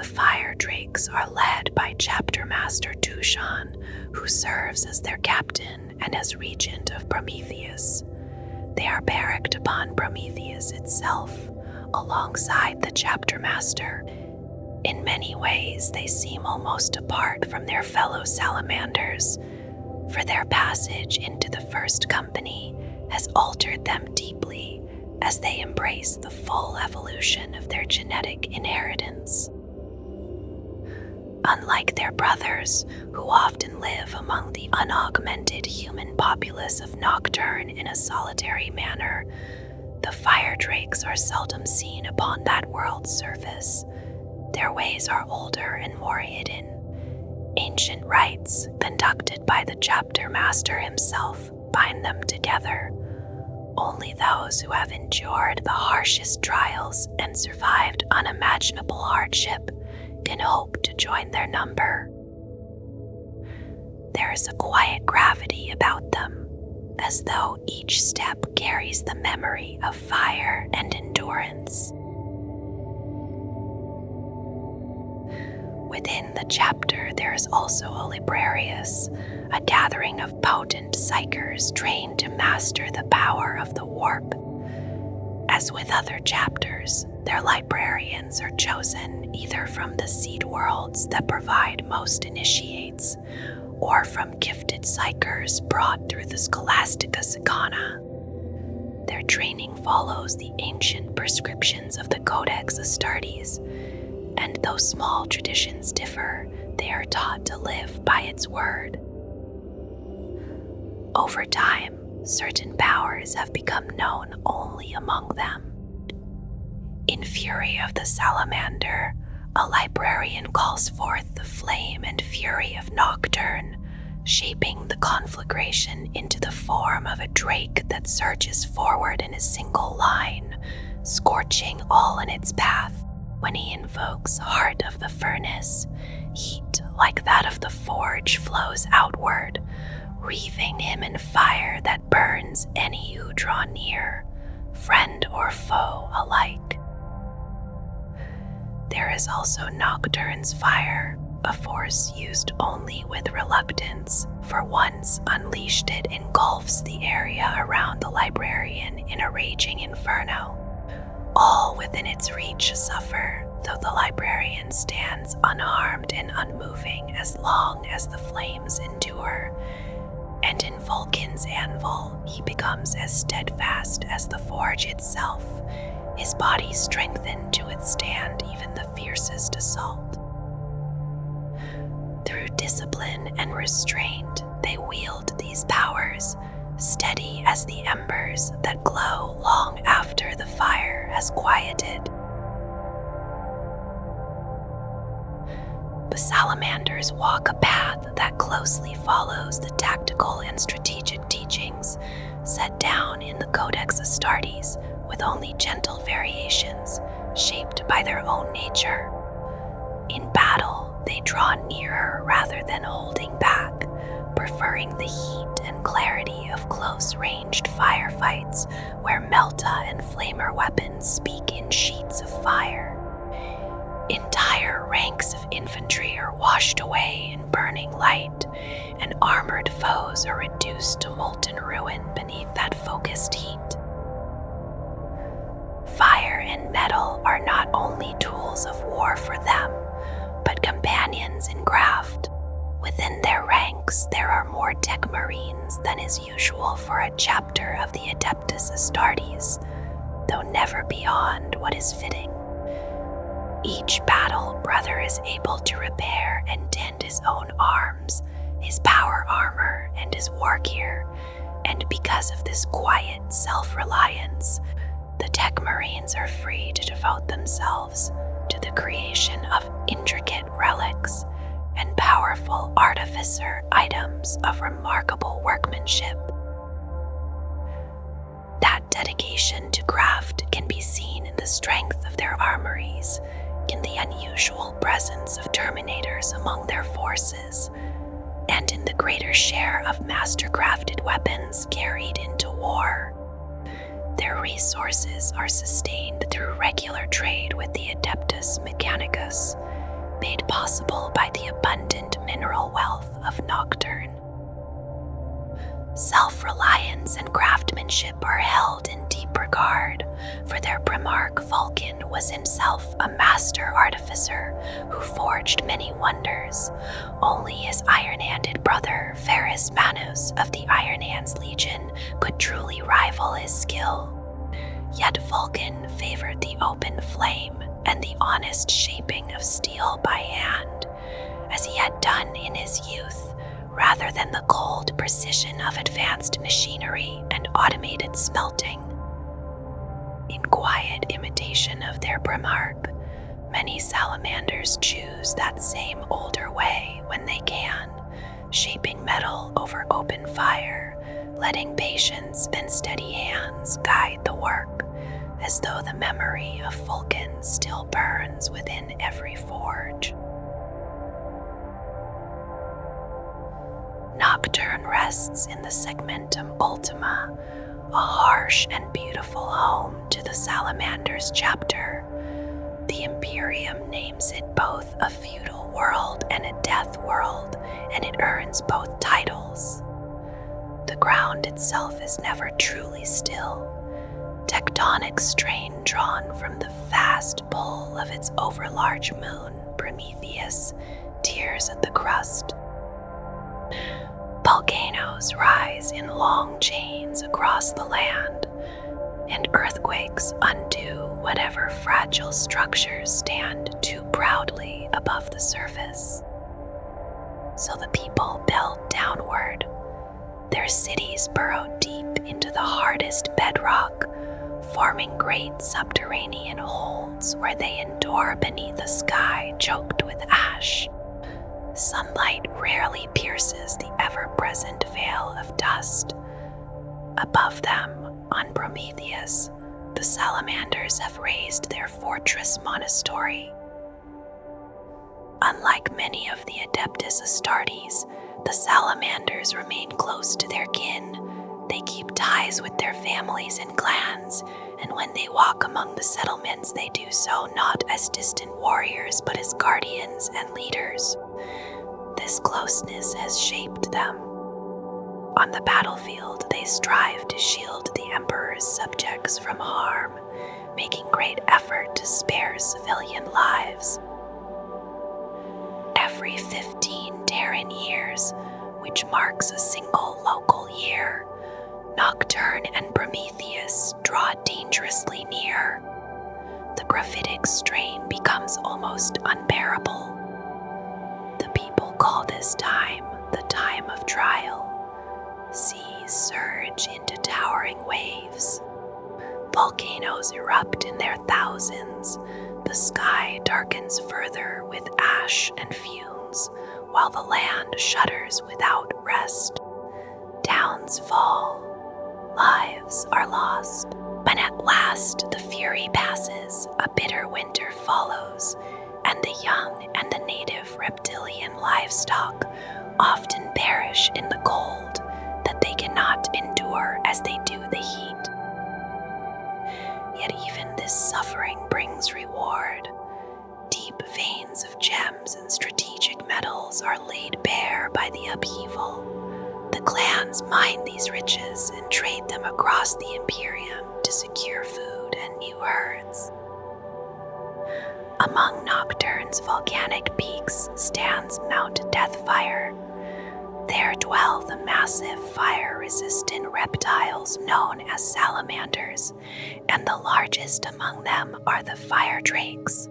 The Fire Drakes are led by Chapter Master Tushan, who serves as their captain and as regent of Prometheus. They are barracked upon Prometheus itself, alongside the Chapter Master. In many ways, they seem almost apart from their fellow Salamanders, for their passage into the First Company has altered them deeply as they embrace the full evolution of their genetic inheritance. Unlike their brothers, who often live among the unaugmented human populace of Nocturne in a solitary manner, the Fire Drakes are seldom seen upon that world's surface. Their ways are older and more hidden. Ancient rites, conducted by the Chapter Master himself, bind them together. Only those who have endured the harshest trials and survived unimaginable hardship can hope to join their number. There is a quiet gravity about them, as though each step carries the memory of fire and endurance. Within the chapter, there is also a Librarius, a gathering of potent psychers trained to master the power of the warp. As with other chapters, their librarians are chosen either from the seed worlds that provide most initiates, or from gifted psychers brought through the Scholastica Sicana. Their training follows the ancient prescriptions of the Codex Astartes, and though small traditions differ, they are taught to live by its word. Over time, certain powers have become known only among them. In Fury of the Salamander, a librarian calls forth the flame and fury of Nocturne, shaping the conflagration into the form of a drake that surges forward in a single line, scorching all in its path. When he invokes Heart of the Furnace, heat like that of the forge flows outward, wreathing him in fire that burns any who draw near, friend or foe alike. There is also Nocturne's fire, a force used only with reluctance, for once unleashed it engulfs the area around the librarian in a raging inferno. All within its reach suffer, though the librarian stands unharmed and unmoving as long as the flames endure. And in Vulkan's anvil, he becomes as steadfast as the forge itself, his body strengthened to withstand even the fiercest assault. Through discipline and restraint, they wield these powers, steady as the embers that glow long after the fire has quieted. The Salamanders walk a path that closely follows the tactical and strategic teachings set down in the Codex Astartes, with only gentle variations shaped by their own nature. In battle, they draw nearer rather than holding back, preferring the heat and clarity of close-ranged firefights where Melta and Flamer weapons speak in sheets of fire. Entire ranks of infantry are washed away in burning light, and armored foes are reduced to molten ruin beneath that focused heat. Fire and metal are not only tools of war for them, but companions in craft. Within their ranks, there are more tech marines than is usual for a chapter of the Adeptus Astartes, though never beyond what is fitting. Each battle brother is able to repair and tend his own arms, his power armor, and his war gear, and because of this quiet self-reliance, the tech marines are free to devote themselves to the creation of intricate relics and powerful artificer items of remarkable workmanship. That dedication to craft can be seen in the strength of their armories, in the unusual presence of Terminators among their forces, and in the greater share of master-crafted weapons carried into war. Their resources are sustained through regular trade with the Adeptus Mechanicus, made possible by the abundant mineral wealth of Nocturne. Self-reliance and craftsmanship are held in deep regard, for their Primarch Vulkan was himself a master artificer who forged many wonders. Only his iron-handed brother, Ferrus Manus of the Iron Hands Legion, could truly rival his skill. Yet Vulkan favored the open flame and the honest shaping of steel by hand, as he had done in his youth, rather than the cold precision of advanced machinery and automated smelting. In quiet imitation of their Primarch, many salamanders choose that same older way when they can, shaping metal over open fire, letting patience and steady hands guide the work, as though the memory of Vulkan still burns within every forge. Nocturne rests in the Segmentum Ultima, a harsh and beautiful home to the Salamanders chapter. The Imperium names it both a feudal world and a death world, and it earns both titles. The ground itself is never truly still. Tectonic strain drawn from the fast pull of its overlarge moon, Prometheus, tears at the crust. Volcanoes rise in long chains across the land, and earthquakes undo whatever fragile structures stand too proudly above the surface. So the people build downward. Their cities burrow deep into the hardest bedrock, forming great subterranean holds where they endure beneath a sky choked with ash. Sunlight rarely pierces the ever-present veil of dust. Above them, on Prometheus, the Salamanders have raised their Fortress-Monastery. Unlike many of the Adeptus Astartes, the Salamanders remain close to their kin. They keep ties with their families and clans, and when they walk among the settlements, they do so not as distant warriors, but as guardians and leaders. This closeness has shaped them. On the battlefield, they strive to shield the Emperor's subjects from harm, making great effort to spare civilian lives. Every 15 Terran years, which marks a single local year, Nocturne and Prometheus draw dangerously near. The graphitic strain becomes almost unbearable. The people call this time the time of trial. Seas surge into towering waves. Volcanoes erupt in their thousands. The sky darkens further with ash and fumes, while the land shudders without rest. Towns fall. Lives are lost. When at last the fury passes, a bitter winter follows, and the young and the native reptilian livestock often perish in the cold that they cannot endure as they do the heat. Yet even this suffering brings reward. Deep veins of gems and strategic metals are laid bare by the upheaval. The clans mine these riches and trade them across the Imperium to secure food and new herds. Among Nocturne's volcanic peaks stands Mount Deathfire. There dwell the massive fire-resistant reptiles known as salamanders, and the largest among them are the fire drakes.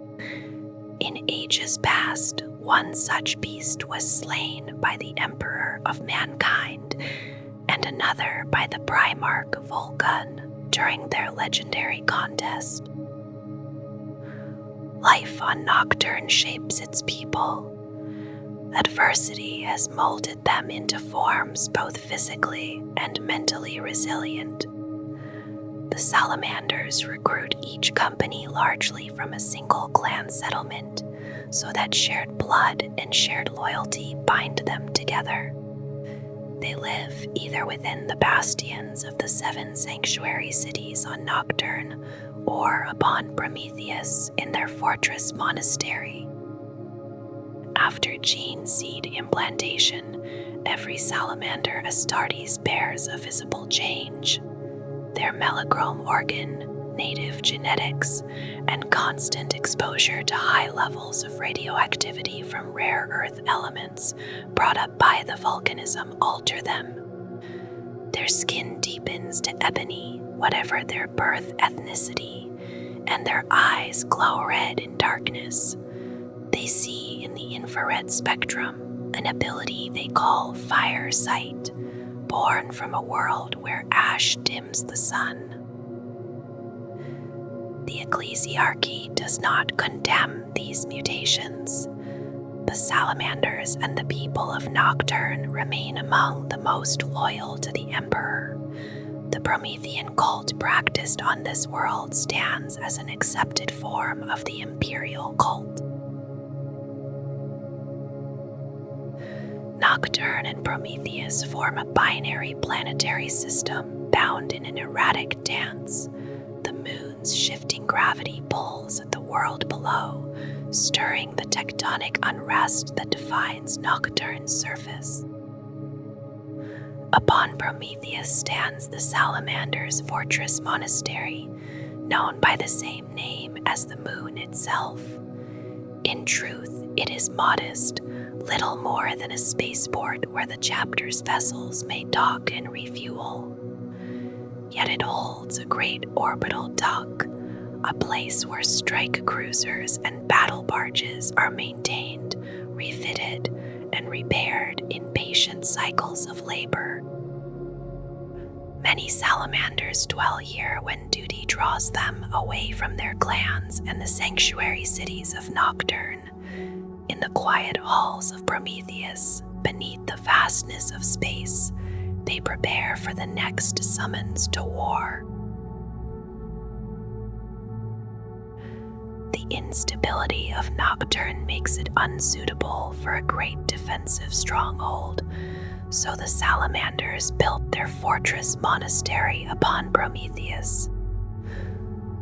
In ages past, one such beast was slain by the Emperor of Mankind, and another by the Primarch Vulkan during their legendary contest. Life on Nocturne shapes its people. Adversity has molded them into forms both physically and mentally resilient. The Salamanders recruit each company largely from a single clan settlement, so that shared blood and shared loyalty bind them together. They live either within the bastions of the 7 sanctuary cities on Nocturne, or upon Prometheus in their Fortress-Monastery. After gene seed implantation, every salamander Astartes bears a visible change. Their melochrome organ, native genetics, and constant exposure to high levels of radioactivity from rare earth elements brought up by the volcanism alter them. Their skin deepens to ebony, whatever their birth ethnicity, and their eyes glow red in darkness. They see in the infrared spectrum, an ability they call fire sight, born from a world where ash dims the sun. The Ecclesiarchy does not condemn these mutations. The salamanders and the people of Nocturne remain among the most loyal to the Emperor. The Promethean cult practiced on this world stands as an accepted form of the Imperial Cult. Nocturne and Prometheus form a binary planetary system bound in an erratic dance. The moon's shifting gravity pulls at the world below, stirring the tectonic unrest that defines Nocturne's surface. Upon Prometheus stands the Salamanders' Fortress-Monastery, known by the same name as the moon itself. In truth, it is modest, little more than a spaceport where the chapter's vessels may dock and refuel. Yet it holds a great orbital dock, a place where strike cruisers and battle barges are maintained, refitted, and repaired in patient cycles of labor. Many salamanders dwell here when duty draws them away from their clans and the sanctuary cities of Nocturne. In the quiet halls of Prometheus, beneath the vastness of space, they prepare for the next summons to war. The instability of Nocturne makes it unsuitable for a great defensive stronghold, so the Salamanders built their Fortress-Monastery upon Prometheus.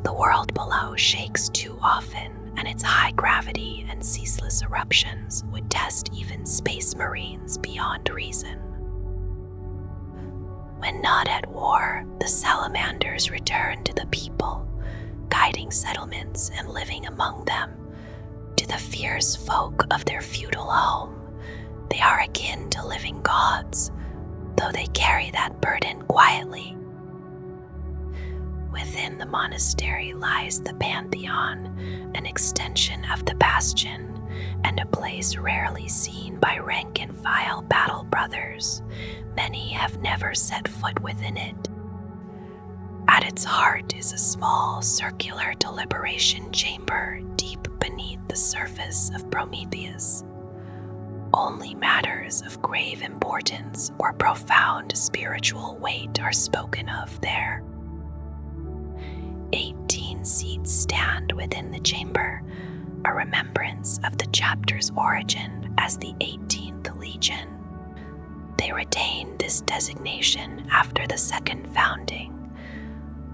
The world below shakes too often, and its high gravity and ceaseless eruptions would test even space marines beyond reason. When not at war, the Salamanders return to the people, guiding settlements and living among them. To the fierce folk of their feudal home, they are akin to living gods, though they carry that burden quietly. Within the monastery lies the Pantheon, an extension of the Bastion, and a place rarely seen by rank-and-file battle brothers. Many have never set foot within it. At its heart is a small circular deliberation chamber deep beneath the surface of Prometheus. Only matters of grave importance or profound spiritual weight are spoken of there. 18 seats stand within the chamber, a remembrance of the chapter's origin as the 18th Legion. They retain this designation after the second founding,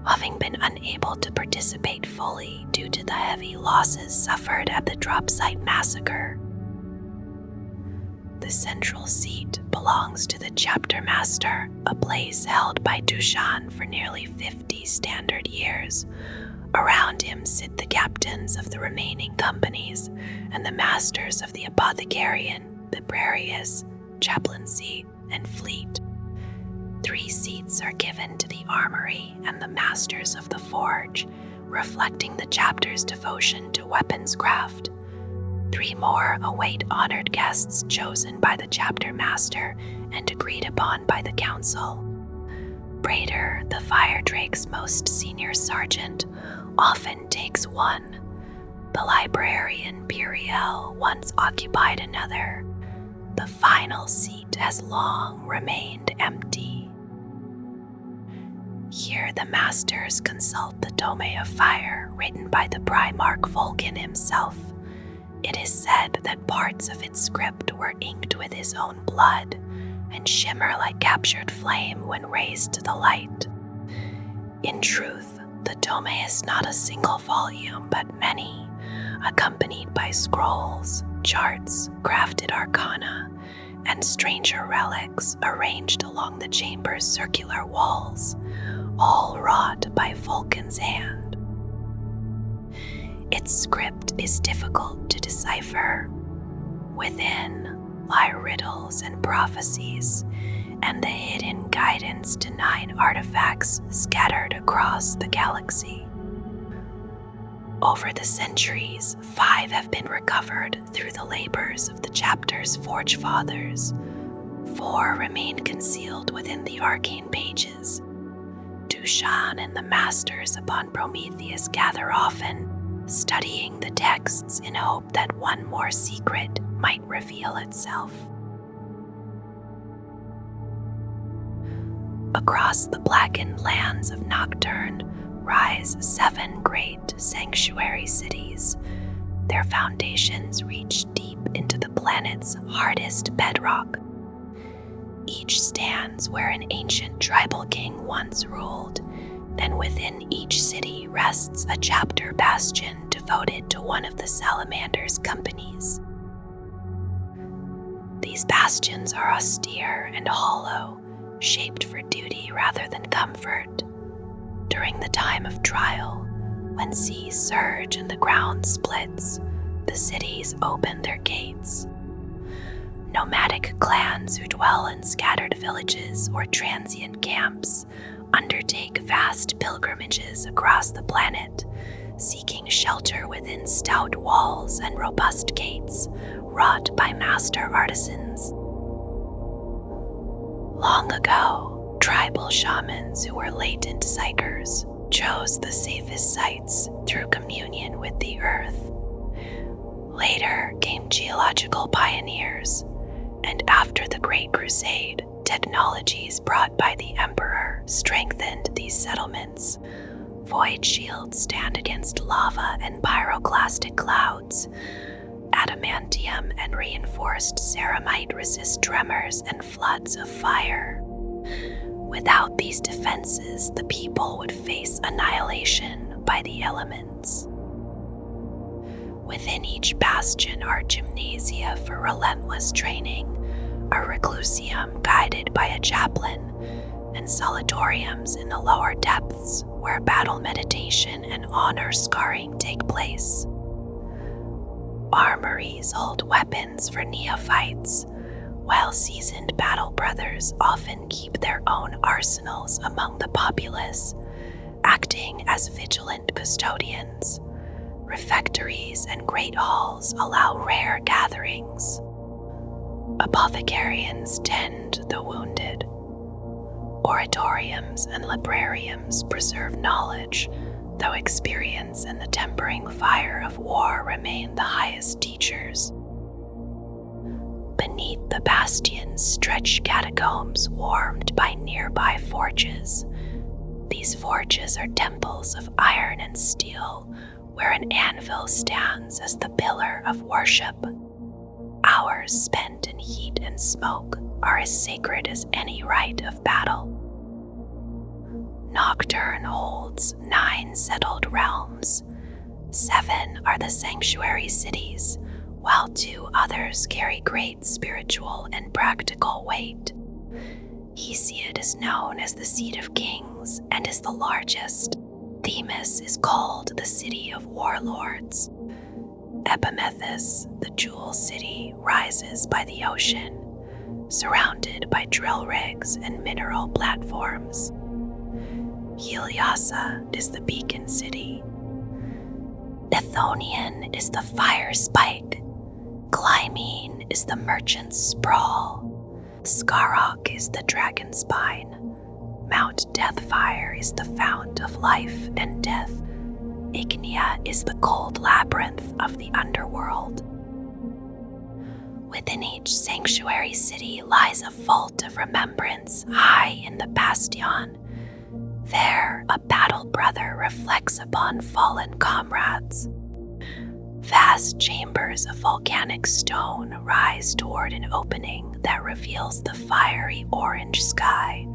having been unable to participate fully due to the heavy losses suffered at the drop site massacre. The central seat belongs to the chapter master, a place held by Dushan for nearly 50 standard years. Around him sit the captains of the remaining companies and the masters of the Apothecarian, Librarius, Chaplaincy, and Fleet. 3 seats are given to the Armory and the Masters of the Forge, reflecting the chapter's devotion to weaponscraft. 3 more await honored guests chosen by the chapter master and agreed upon by the council. Praetor, the Fire Drake's most senior sergeant, often takes one. The librarian Piriel once occupied another. The final seat has long remained empty. Here the masters consult the Tome of Fire written by the Primarch Vulkan himself. It is said that parts of its script were inked with his own blood and shimmer like captured flame when raised to the light. In truth, the Tome is not a single volume, but many, accompanied by scrolls, charts, crafted arcana, and stranger relics arranged along the chamber's circular walls, all wrought by Vulkan's hand. Its script is difficult to decipher. Within lie riddles and prophecies, and the hidden guidance to 9 artifacts scattered across the galaxy. Over the centuries, 5 have been recovered through the labors of the chapter's Forge Fathers. 4 remain concealed within the arcane pages. Dushan and the Masters upon Prometheus gather often, studying the texts in hope that one more secret might reveal itself. Across the blackened lands of Nocturne rise 7 great sanctuary cities. Their foundations reach deep into the planet's hardest bedrock. Each stands where an ancient tribal king once ruled, and within each city rests a chapter bastion devoted to one of the Salamanders' companies. These bastions are austere and hollow, shaped for duty rather than comfort. During the time of trial, when seas surge and the ground splits, the cities open their gates. Nomadic clans who dwell in scattered villages or transient camps undertake vast pilgrimages across the planet, seeking shelter within stout walls and robust gates wrought by master artisans. Long ago, tribal shamans who were latent psychers chose the safest sites through communion with the earth. Later came geological pioneers, and after the Great Crusade, technologies brought by the Emperor strengthened these settlements. Void shields stand against lava and pyroclastic clouds. Adamantium and reinforced ceramite resist tremors and floods of fire. Without these defenses, the people would face annihilation by the elements. Within each bastion are gymnasia for relentless training, a reclusium guided by a chaplain, and solitoriums in the lower depths where battle meditation and honor scarring take place. Armories hold weapons for neophytes, while seasoned battle brothers often keep their own arsenals among the populace, acting as vigilant custodians. Refectories and great halls allow rare gatherings. Apothecarians tend the wounded. Oratoriums and librariums preserve knowledge, though experience and the tempering fire of war remain the highest teachers. Beneath the bastions stretch catacombs warmed by nearby forges. These forges are temples of iron and steel, where an anvil stands as the pillar of worship. Hours spent in heat and smoke are as sacred as any rite of battle. Nocturne holds 9 settled realms. 7 are the sanctuary cities, while 2 others carry great spiritual and practical weight. Hesiod is known as the seat of kings and is the largest. Themis is called the city of warlords. Epimethus, the jewel city, rises by the ocean, surrounded by drill rigs and mineral platforms. Heliasa is the beacon city. Ethonian is the fire spike. Clymene is the merchant's sprawl. Skarok is the dragon spine. Mount Deathfire is the fount of life and death. Ignea is the cold labyrinth of the underworld. Within each sanctuary city lies a vault of remembrance high in the bastion. There, a battle brother reflects upon fallen comrades. Vast chambers of volcanic stone rise toward an opening that reveals the fiery orange sky.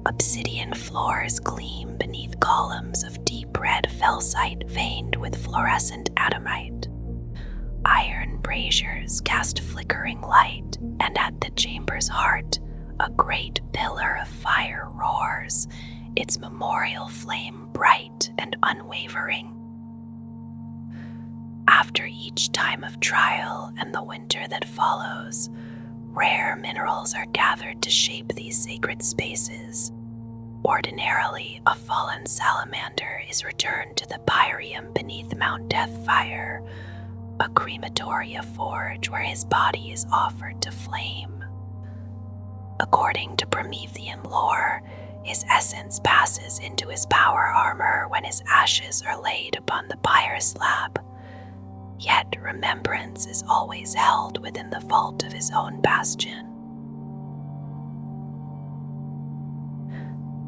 Obsidian floors gleam beneath columns of deep red felsite veined with fluorescent adamite. Iron braziers cast flickering light, and at the chamber's heart, a great pillar of fire roars, its memorial flame bright and unwavering. After each time of trial and the winter that follows, rare minerals are gathered to shape these sacred spaces. Ordinarily, a fallen salamander is returned to the Pyrium beneath Mount Deathfire, a crematoria forge where his body is offered to flame. According to Promethean lore, his essence passes into his power armor when his ashes are laid upon the pyre slab. Yet remembrance is always held within the vault of his own bastion.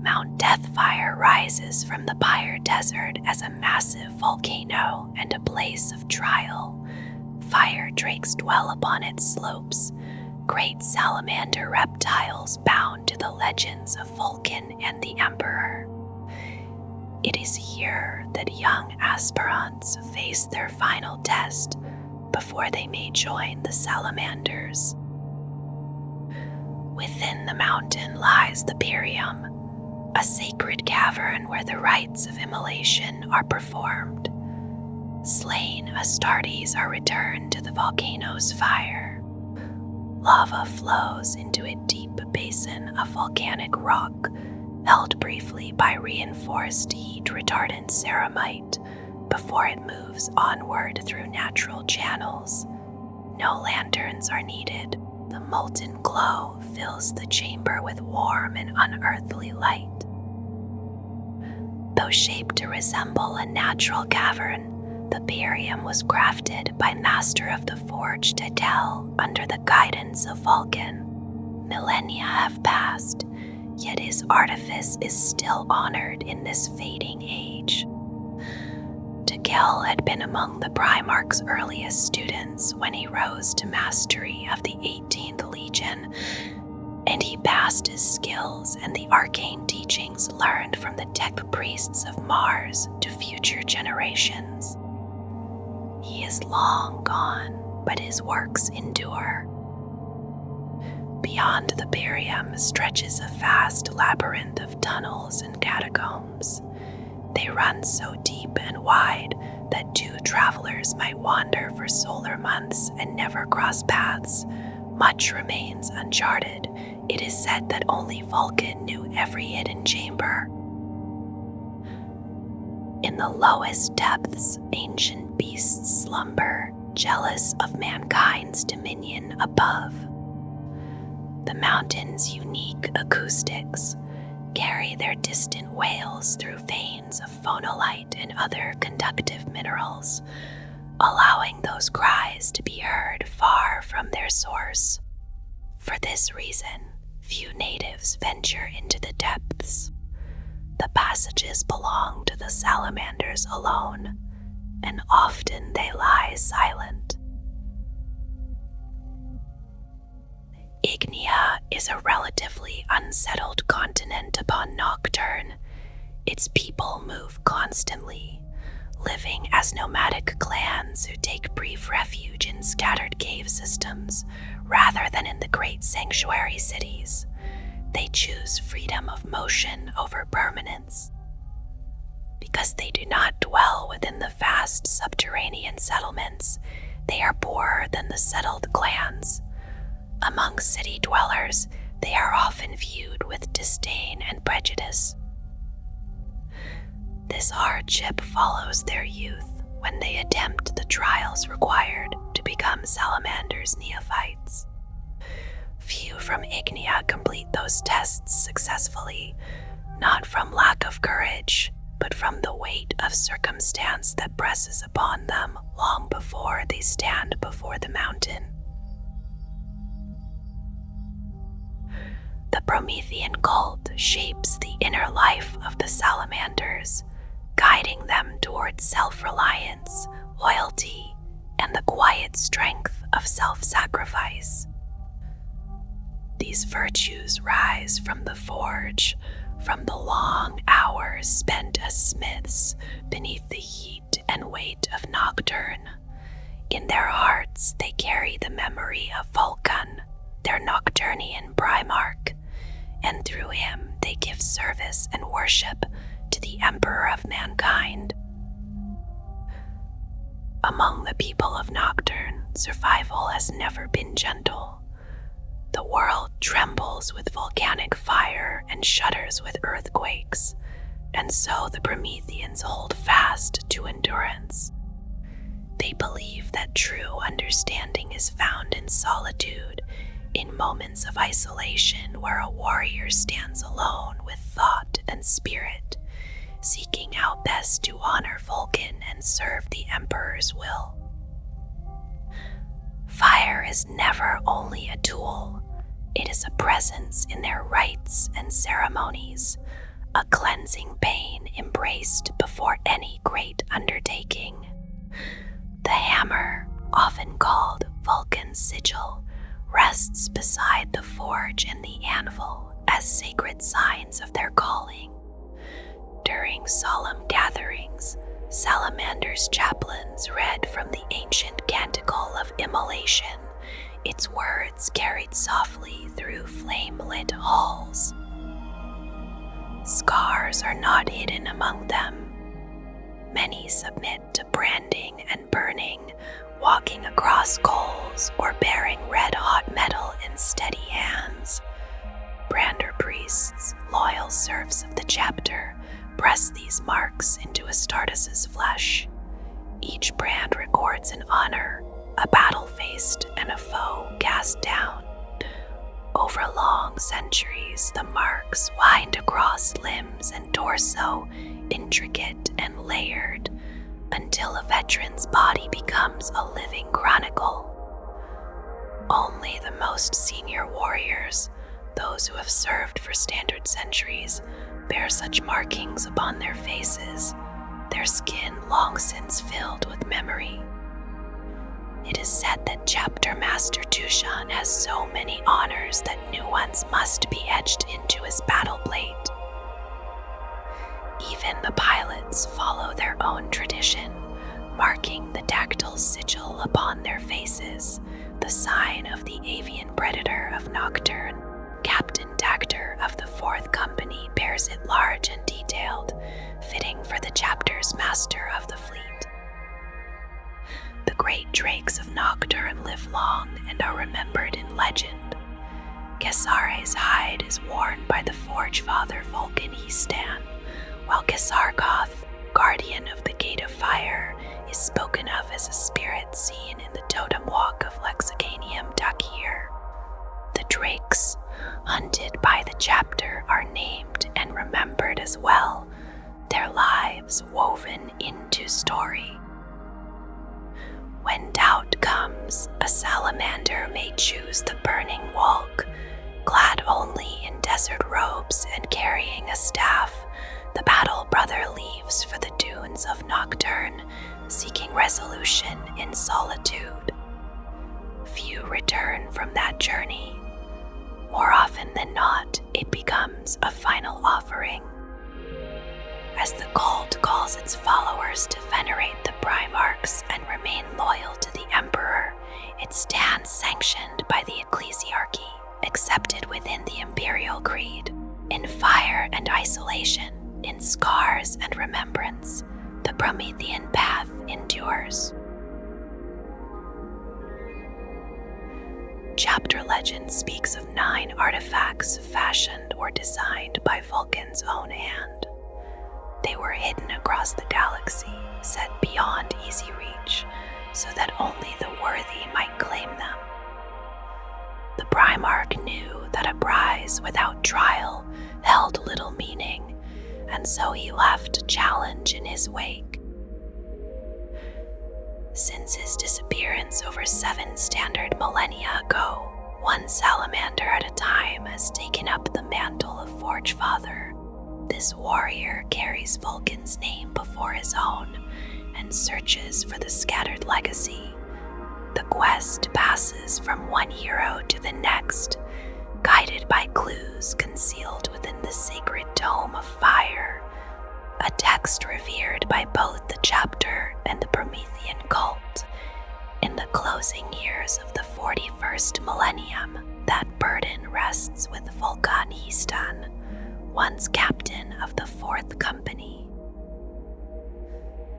Mount Deathfire rises from the Pyre Desert as a massive volcano and a place of trial. Fire drakes dwell upon its slopes, great salamander reptiles bound to the legends of Vulkan and the Emperor. It is here that young aspirants face their final test before they may join the salamanders. Within the mountain lies the Imperium, a sacred cavern where the rites of immolation are performed. Slain Astartes are returned to the volcano's fire. Lava flows into a deep basin of volcanic rock, held briefly by reinforced heat-retardant ceramite before it moves onward through natural channels. No lanterns are needed. The molten glow fills the chamber with warm and unearthly light. Though shaped to resemble a natural cavern, the Imperium was crafted by Master of the Forge Tidel under the guidance of Vulkan. Millennia have passed, yet his artifice is still honored in this fading age. Tidel had been among the Primarchs' earliest students when he rose to mastery of the 18th Legion, and he passed his skills and the arcane teachings learned from the tech priests of Mars to future generations. He is long gone, but his works endure. Beyond the Imperium stretches a vast labyrinth of tunnels and catacombs. They run so deep and wide that two travelers might wander for solar months and never cross paths. Much remains uncharted. It is said that only Vulkan knew every hidden chamber. In the lowest depths, ancient beasts slumber, jealous of mankind's dominion above. The mountain's unique acoustics carry their distant wails through veins of phonolite and other conductive minerals, allowing those cries to be heard far from their source. For this reason, few natives venture into the depths. The passages belong to the salamanders alone, and often they lie silent. Ignea is a relatively unsettled continent upon Doctrine. Its people move constantly, living as nomadic clans who take brief refuge in scattered cave systems rather than in the great sanctuary cities. They choose freedom of motion over permanence. Because they do not dwell within the vast subterranean settlements, they are poorer than the settled clans. Among city dwellers, they are often viewed with disdain and prejudice. This hardship follows their youth when they attempt the trials required to become Salamander's neophytes. Few from Ignea complete those tests successfully, not from lack of courage, but from the weight of circumstance that presses upon them long before they stand before the mountain. The Promethean Cult shapes the inner life of the Salamanders, guiding them towards self-reliance, loyalty, and the quiet strength of self-sacrifice. These virtues rise from the forge, from the long hours spent as smiths beneath the heat and weight of Nocturne. In their hearts, they carry the memory of Vulkan, their Nocturnian Primarch, and through him they give service and worship to the Emperor of mankind. Among the people of Nocturne, survival has never been gentle. The world trembles with volcanic fire and shudders with earthquakes, and so the Prometheans hold fast to endurance. They believe that true understanding is found in solitude, in moments of isolation where a warrior stands alone with thought and spirit, seeking how best to honor Vulkan and serve the Emperor's will. Fire is never only a tool, it is a presence in their rites and ceremonies, a cleansing pain embraced before any great undertaking. The hammer, often called Vulkan's sigil, rests beside the forge and the anvil as sacred signs of their calling. During solemn gatherings, Salamanders' chaplains read from the ancient canticle of immolation, its words carried softly through flame-lit halls. Scars are not hidden among them. Many submit to branding and burning, walking across coals or bearing red-hot metal in steady hands. Brander priests, loyal serfs of the chapter, press these marks into Astartes' flesh. Each brand records an honor, a battle faced and a foe cast down. Over long centuries, the marks wind across limbs and torso, intricate and layered, until a veteran's body becomes a living chronicle. Only the most senior warriors, those who have served for standard centuries, bear such markings upon their faces, their skin long since filled with memory. It is said that Chapter Master Tushan has so many honors that new ones must be etched into his battle plate. Even the pilots follow their own tradition, marking the dactyl sigil upon their faces, the sign of the avian predator of Nocturne. Captain Dactyr of the 4th Company bears it large and detailed, fitting for the chapter's master of the fleet. The great drakes of Nocturne live long and are remembered in legend. Kesare's hide is worn by the Forge Father Vulkan Histan, while Kesargoth, guardian of the Gate of Fire, is spoken of as a spirit seen in the totem walk of Lexicanium Dakir. The drakes, hunted by the chapter, are named and remembered as well, their lives woven into story. When doubt comes, a salamander may choose the burning walk, clad only in desert robes and carrying a staff. The battle brother leaves for the dunes of Nocturne, seeking resolution in solitude. Few return from that journey. More often than not, it becomes a final offering. As the cult calls its followers to venerate the Primarchs and remain loyal to the Emperor, it stands sanctioned by the Ecclesiarchy, accepted within the Imperial Creed. In fire and isolation, in scars and remembrance, the Promethean path endures. Chapter legend speaks of 9 artifacts fashioned or designed by Vulkan's own hand. They were hidden across the galaxy, set beyond easy reach, so that only the worthy might claim them. The Primarch knew that a prize without trial held little meaning, and so he left a challenge in his wake. Since his disappearance over 7 standard millennia ago, one salamander at a time has taken up the mantle of Forge Father. This warrior carries Vulkan's name before his own and searches for the scattered legacy. The quest passes from one hero to the next, guided by clues concealed within the sacred dome of fire, a text revered by both the chapter and the Promethean Cult, in first millennium, that burden rests with Vulkan Histan, once captain of the 4th Company.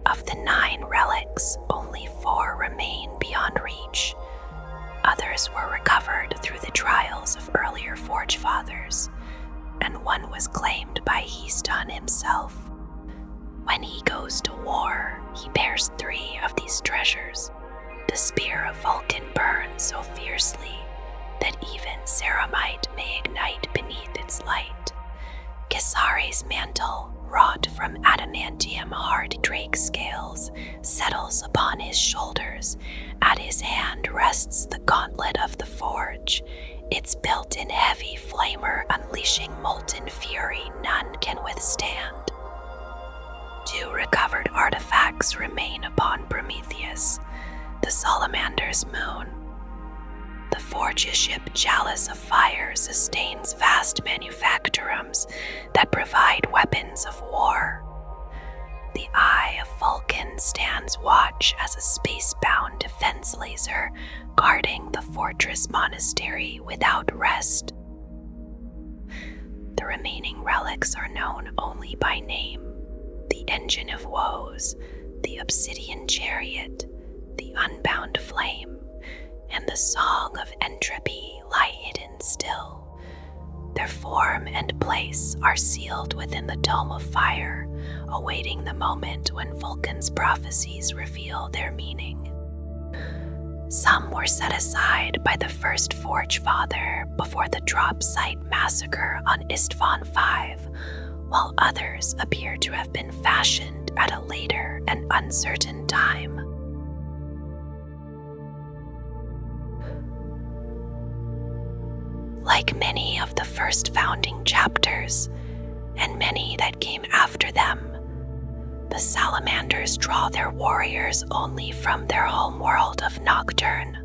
Of the 9 relics, only 4 remain beyond reach. Others were recovered through the trials of earlier Forge Fathers, and one was claimed by Histan himself. When he goes to war, he bears 3 of these treasures. The spear of Vulkan burns so fiercely that even ceramite may ignite beneath its light. Kesari's mantle, wrought from adamantium hard drake scales, settles upon his shoulders. At his hand rests the gauntlet of the forge, its built-in heavy flamer unleashing molten fury none can withstand. 2 recovered artifacts remain upon Prometheus, the Salamander's moon. The forge's ship Chalice of Fire sustains vast manufactorums that provide weapons of war. The Eye of Vulkan stands watch as a space-bound defense laser guarding the Fortress-Monastery without rest. The remaining relics are known only by name: the Engine of Woes, the Obsidian Chariot, the Unbound Flame, and the Song of Entropy lie hidden still. Their form and place are sealed within the Dome of Fire, awaiting the moment when Vulkan's prophecies reveal their meaning. Some were set aside by the first Forge Father before the drop site massacre on Istvan V, while others appear to have been fashioned at a later and uncertain time. Like many of the first founding chapters, and many that came after them, the Salamanders draw their warriors only from their homeworld of Doctrine.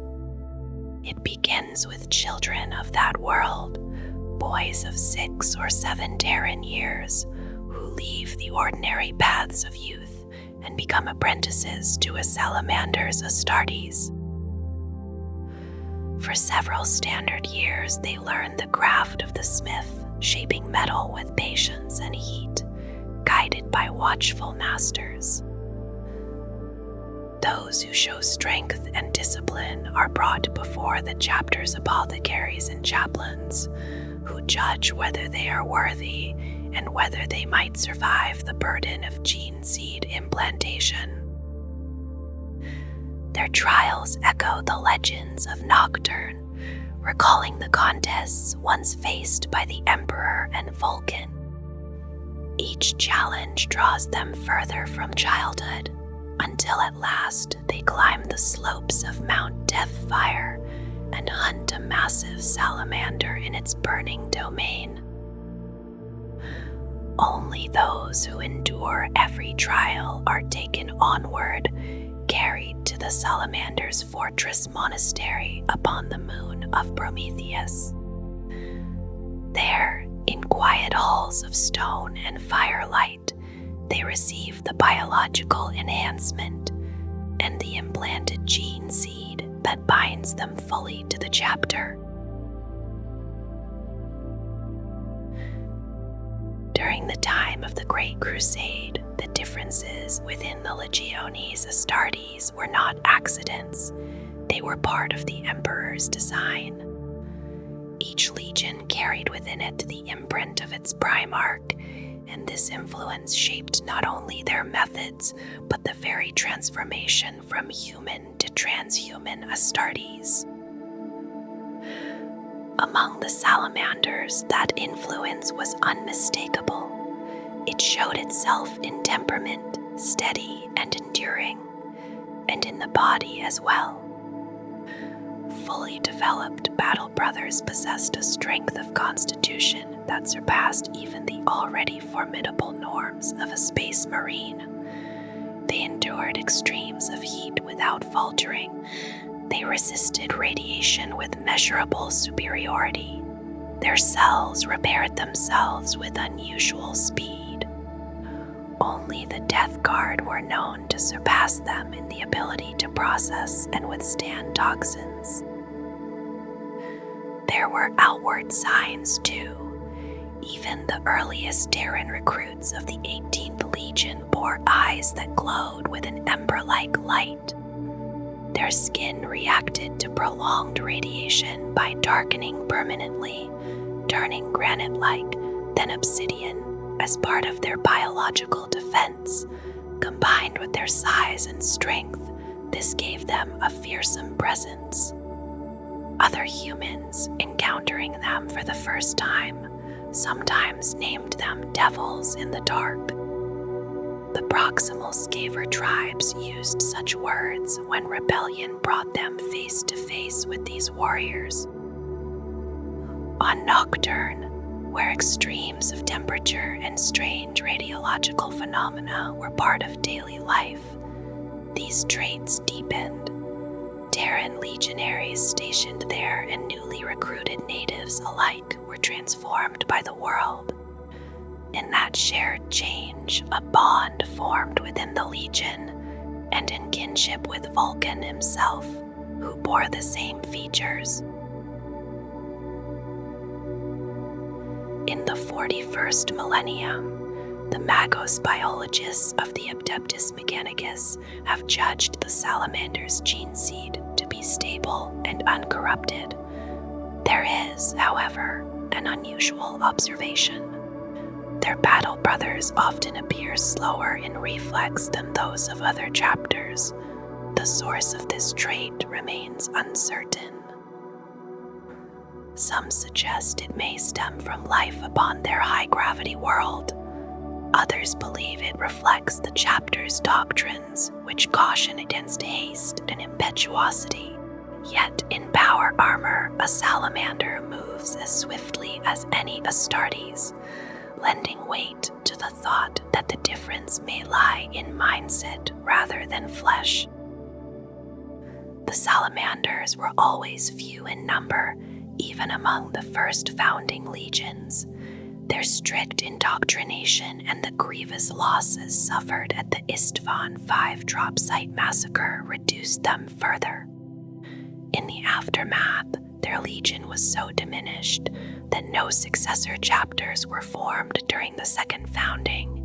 It begins with children of that world, boys of 6 or 7 Terran years, who leave the ordinary paths of youth and become apprentices to a Salamander's Astartes. For several standard years, they learn the craft of the smith, shaping metal with patience and heat, guided by watchful masters. Those who show strength and discipline are brought before the chapter's apothecaries and chaplains, who judge whether they are worthy and whether they might survive the burden of gene seed implantation. Their trials echo the legends of Doctrine, recalling the contests once faced by the Emperor and Vulkan. Each challenge draws them further from childhood, until at last they climb the slopes of Mount Deathfire and hunt a massive salamander in its burning domain. Only those who endure every trial are taken onward, carried to the Salamander's Fortress-Monastery upon the moon of Prometheus. There, in quiet halls of stone and firelight, they receive the biological enhancement and the implanted gene seed that binds them fully to the chapter. During the time of the Great Crusade, the differences within the Legiones Astartes were not accidents. They were part of the Emperor's design. Each legion carried within it the imprint of its Primarch, and this influence shaped not only their methods, but the very transformation from human to transhuman Astartes. Among the Salamanders, that influence was unmistakable. It showed itself in temperament, steady and enduring, and in the body as well. Fully developed battle brothers possessed a strength of constitution that surpassed even the already formidable norms of a space marine. They endured extremes of heat without faltering. They resisted radiation with measurable superiority. Their cells repaired themselves with unusual speed. Only the Death Guard were known to surpass them in the ability to process and withstand toxins. there were outward signs too. Even the earliest Terran recruits of the 18th Legion bore eyes that glowed with an ember-like light. Their skin reacted to prolonged radiation by darkening permanently, turning granite-like, then obsidian, as part of their biological defense. Combined with their size and strength, this gave them a fearsome presence. Other humans, encountering them for the first time, sometimes named them devils in the dark. The proximal Skaver tribes used such words when rebellion brought them face to face with these warriors. On Nocturne, where extremes of temperature and strange radiological phenomena were part of daily life, these traits deepened. Terran legionaries stationed there and newly recruited natives alike were transformed by the world. In that shared change, a bond formed within the Legion, and in kinship with Vulkan himself, who bore the same features. In the 41st millennium, the Magos biologists of the Adeptus Mechanicus have judged the Salamander's gene seed to be stable and uncorrupted. There is, however, an unusual observation. Their battle brothers often appear slower in reflex than those of other chapters. The source of this trait remains uncertain. Some suggest it may stem from life upon their high-gravity world. Others believe it reflects the chapter's doctrines, which caution against haste and impetuosity. Yet in power armor, a salamander moves as swiftly as any Astartes, lending weight to the thought that the difference may lie in mindset rather than flesh. The salamanders were always few in number, even among the first founding legions. Their strict indoctrination and the grievous losses suffered at the Istvan 5 drop site massacre reduced them further. In the aftermath, their legion was so diminished that no successor chapters were formed during the second founding.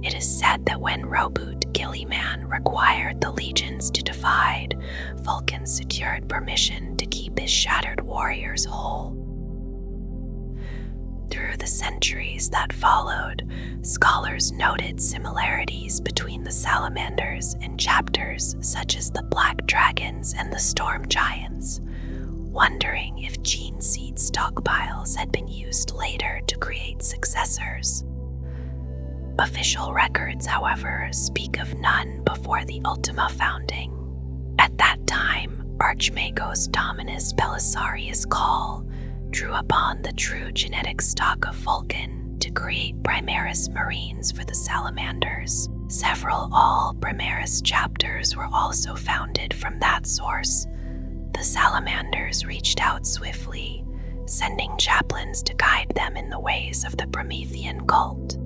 It is said that when Robut Gilliman required the legions to divide, Vulkan secured permission to keep his shattered warriors whole. Through the centuries that followed, scholars noted similarities between the salamanders and chapters such as the Black Dragons and the Storm Giants, wondering if gene seed stockpiles had been used later to create successors. Official records, however, speak of none before the Ultima founding. At that time, Archmagos Dominus Belisarius Call drew upon the true genetic stock of Vulkan to create Primaris Marines for the Salamanders. Several All-Primaris chapters were also founded from that source. The Salamanders reached out swiftly, sending chaplains to guide them in the ways of the Promethean Cult.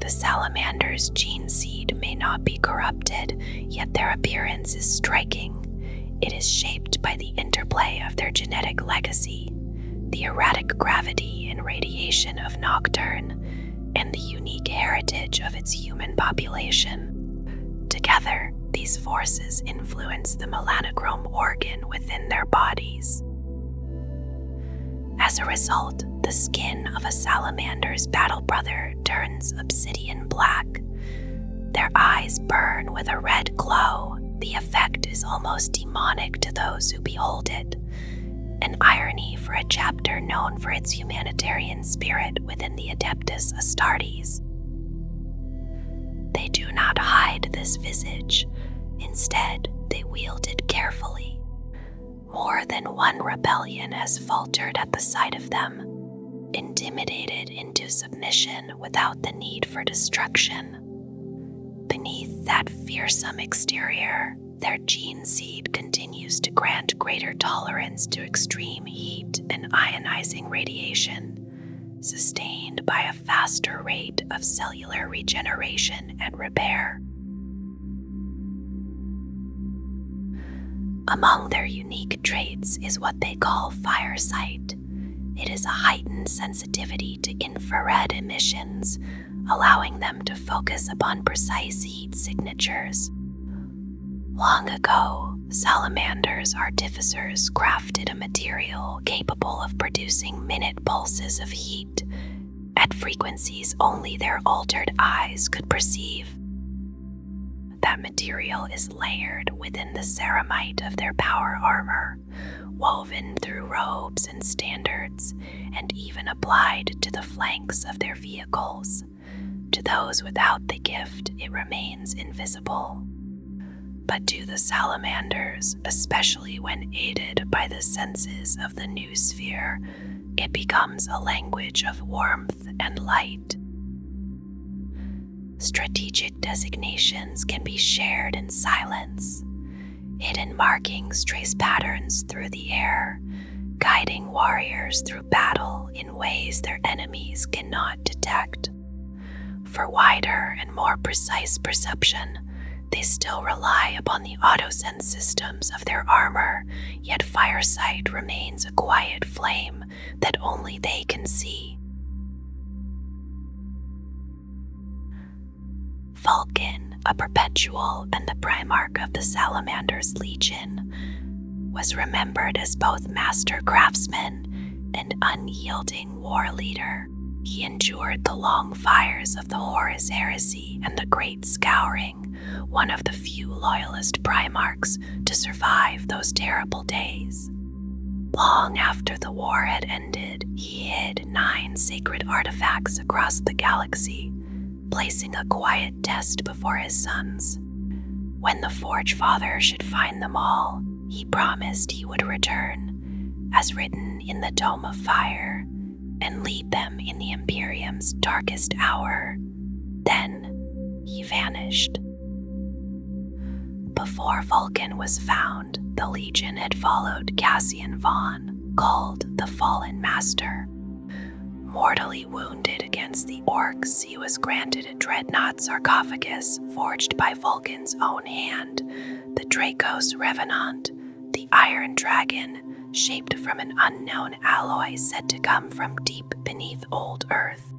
The Salamander's gene seed may not be corrupted, yet their appearance is striking. It is shaped by the interplay of their genetic legacy, the erratic gravity and radiation of Nocturne, and the unique heritage of its human population. Together, these forces influence the melanochrome organ within their bodies. As a result, the skin of a salamander's battle brother turns obsidian black. Their eyes burn with a red glow. The effect is almost demonic to those who behold it, an irony for a chapter known for its humanitarian spirit within the Adeptus Astartes. They do not hide this visage. Instead, they wield it carefully. More than one rebellion has faltered at the sight of them, intimidated into submission without the need for destruction. Beneath that fearsome exterior, their gene seed continues to grant greater tolerance to extreme heat and ionizing radiation, sustained by a faster rate of cellular regeneration and repair. Among their unique traits is what they call firesight. It is a heightened sensitivity to infrared emissions, allowing them to focus upon precise heat signatures. Long ago, Salamanders artificers crafted a material capable of producing minute pulses of heat at frequencies only their altered eyes could perceive. That material is layered within the ceramite of their power armor, woven through robes and standards, and even applied to the flanks of their vehicles. To those without the gift, it remains invisible. But to the Salamanders, especially when aided by the senses of the new sphere, it becomes a language of warmth and light. Strategic designations can be shared in silence. Hidden markings trace patterns through the air, guiding warriors through battle in ways their enemies cannot detect. For wider and more precise perception, they still rely upon the autosense systems of their armor, yet firesight remains a quiet flame that only they can see. Vulkan, a perpetual and the Primarch of the Salamanders Legion, was remembered as both master craftsman and unyielding war leader. He endured the long fires of the Horus Heresy and the Great Scouring, one of the few loyalist Primarchs to survive those terrible days. Long after the war had ended, he hid 9 sacred artifacts across the galaxy, placing a quiet test before his sons. When the Forge Father should find them all, he promised he would return, as written in the Dome of Fire, and lead them in the Imperium's darkest hour. Then he vanished. Before Vulkan was found, the Legion had followed Cassian Vaughn, called the Fallen Master. Mortally wounded against the orcs, he was granted a dreadnought sarcophagus forged by Vulkan's own hand, the Dracos Revenant, the Iron Dragon, shaped from an unknown alloy said to come from deep beneath old Earth.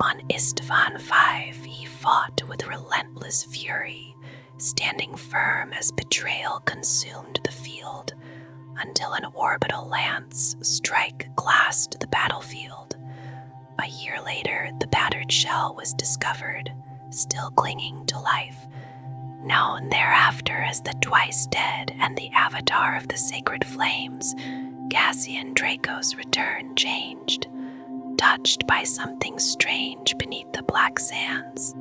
On Istvan V, he fought with relentless fury, standing firm as betrayal consumed the field, until an orbital lance strike glassed the battlefield. A year later, the battered shell was discovered, still clinging to life. Known thereafter as the Twice Dead and the Avatar of the Sacred Flames, Cassian Draco's return changed, touched by something strange beneath the black sands.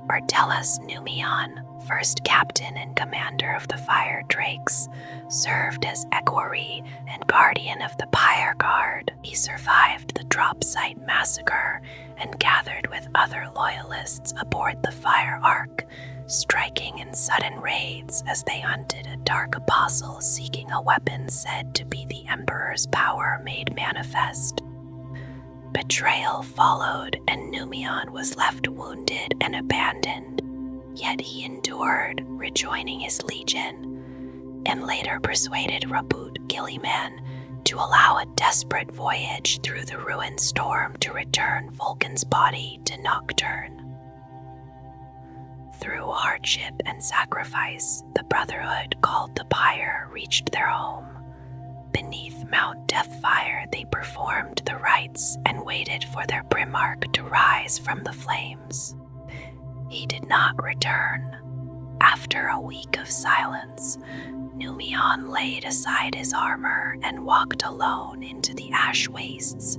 Artellus Numion, first captain and commander of the Fire Drakes, served as equerry and guardian of the Pyre Guard. He survived the drop site massacre and gathered with other loyalists aboard the Fire Ark, striking in sudden raids as they hunted a dark apostle seeking a weapon said to be the Emperor's power made manifest. Betrayal followed, and Numion was left wounded and abandoned. Yet he endured, rejoining his legion, and later persuaded Rabut Gilliman to allow a desperate voyage through the ruined storm to return Vulkan's body to Nocturne. Through hardship and sacrifice, the Brotherhood called the Pyre reached their home. Beneath Mount Deathfire, they performed the rites and waited for their Primarch to rise from the flames. He did not return. After a week of silence, Numion laid aside his armor and walked alone into the ash wastes,